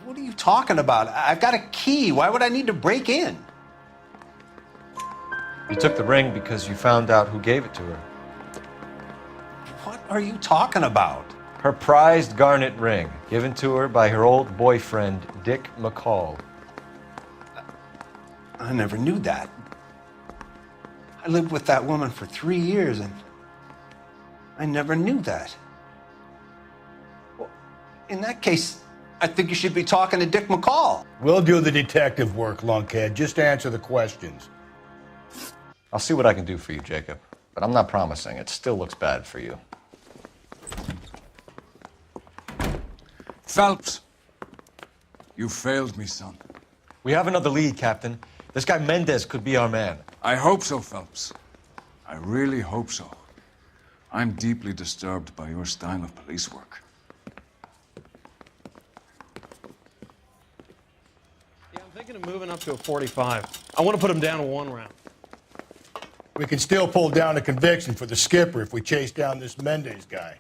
A: What are you talking about? I've got a key. Why would I need to break in?
B: You took the ring because you found out who gave it to her.
A: What are you talking about?
B: Her prized garnet ring, given to her by her old boyfriend, Dick McCall.
A: I never knew that. I lived with that woman for 3 years, and I never knew that. Well, in that case, I think you should be talking to Dick McCall.
C: We'll do the detective work, lunkhead. Just answer the questions.
B: I'll see what I can do for you, Jacob. But I'm not promising. It still looks bad for you.
W: Phelps, you failed me, son.
B: We have another lead, Captain. This guy Mendez could be our man.
W: I hope so, Phelps. I really hope so. I'm deeply disturbed by your style of police work.
E: Yeah, I'm thinking of moving up to a 45. I want to put him down to 1 round.
C: We can still pull down a conviction for the skipper if we chase down this Mendez guy.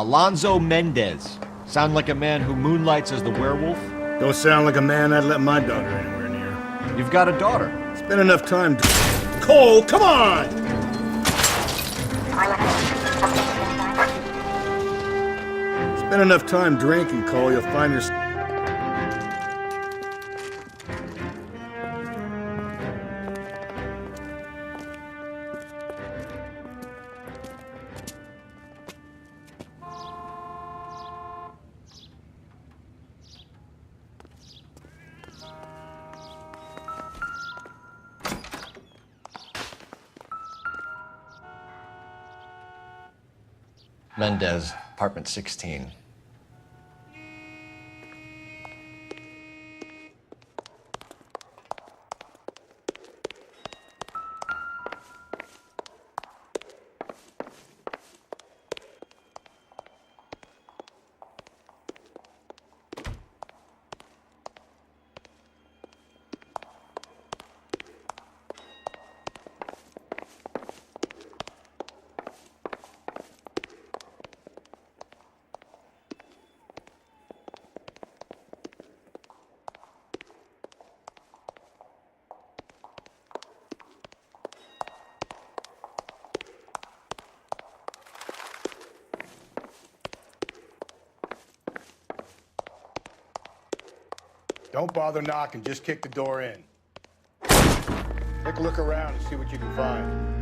O: Alonzo Mendez. Sound like a man who moonlights as the werewolf?
C: Don't sound like a man I'd let my daughter anywhere near.
O: You've got a daughter.
C: Spend enough time. Cole, come on! Spend enough time drinking, Cole. You'll find yourself.
B: Mendez, apartment 16.
C: Don't bother knocking, just kick the door in. Take a look around and see what you can find.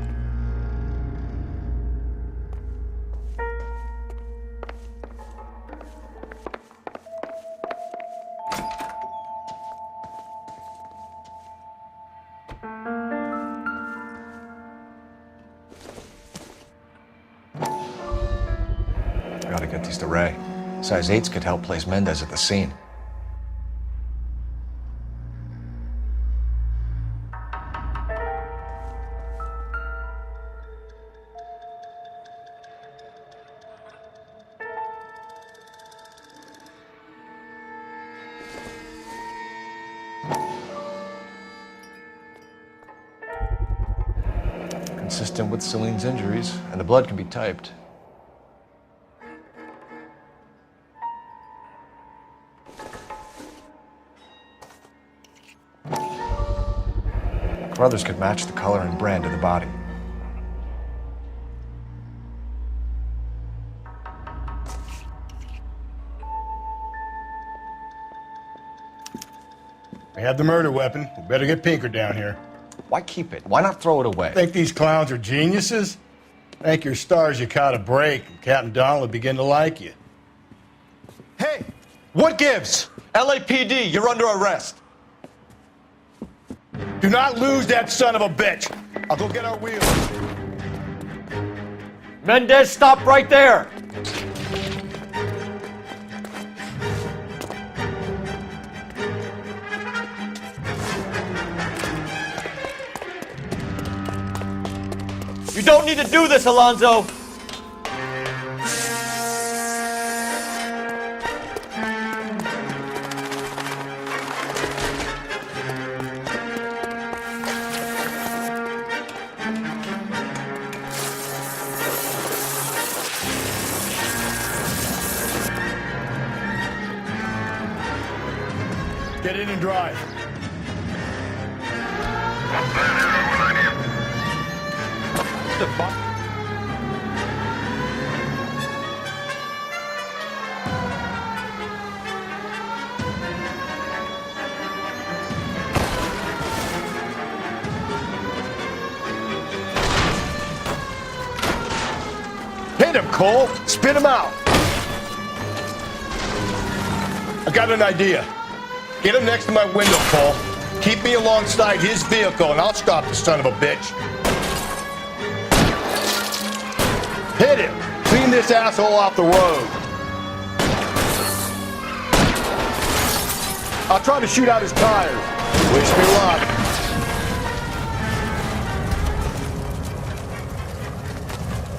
B: Gotta get these to Ray. Size 8s could help place Mendez at the scene. Consistent with Celine's injuries, and the blood can be typed. Brothers could match the color and brand of the body.
C: We have the murder weapon. We better get Pinker down here.
B: Why keep it? Why not throw it away?
C: Think these clowns are geniuses? Thank your stars you caught a break, and Captain Donald will begin to like you.
I: Hey, what gives?
B: LAPD, you're under arrest.
C: Do not lose that son of a bitch. I'll go get our wheels.
B: Mendez, stop right there. You don't need to do this, Alonzo.
C: Get in and drive.
B: The fuck?
C: Hit him, Cole. Spit him out. I got an idea. Get him next to my window, Cole. Keep me alongside his vehicle, and I'll stop the son of a bitch. Hit him. Clean this asshole off the road. I'll try to shoot out his tires. Wish me luck.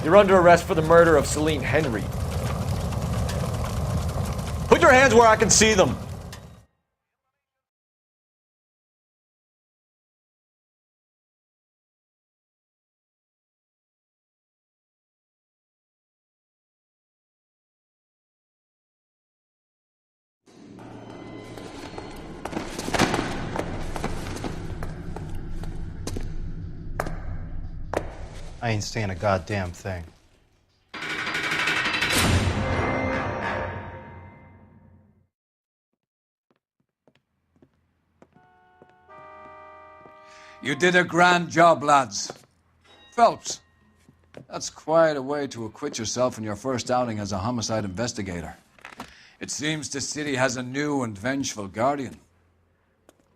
B: You're under arrest for the murder of Celine Henry. Put your hands where I can see them.
L: I ain't saying a goddamn thing.
W: You did a grand job, lads. Phelps, that's quite a way to acquit yourself in your first outing as a homicide investigator. It seems the city has a new and vengeful guardian.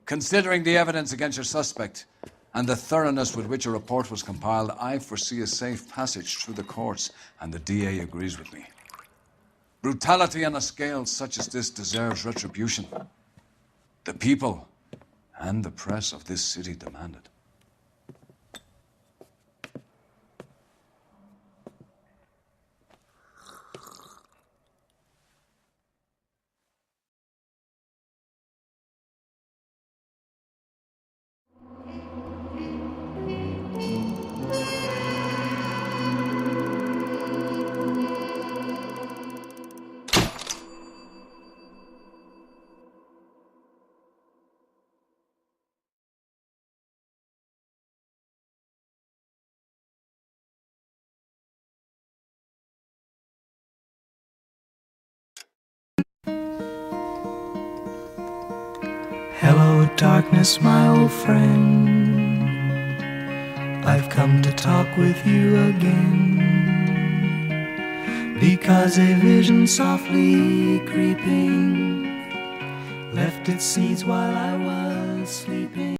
W: Considering the evidence against your suspect and the thoroughness with which a report was compiled, I foresee a safe passage through the courts, and the DA agrees with me. Brutality on a scale such as this deserves retribution. The people and the press of this city demand it.
M: Hello, darkness, my old friend. I've come to talk with you again, because a vision softly creeping left its seeds while I was sleeping.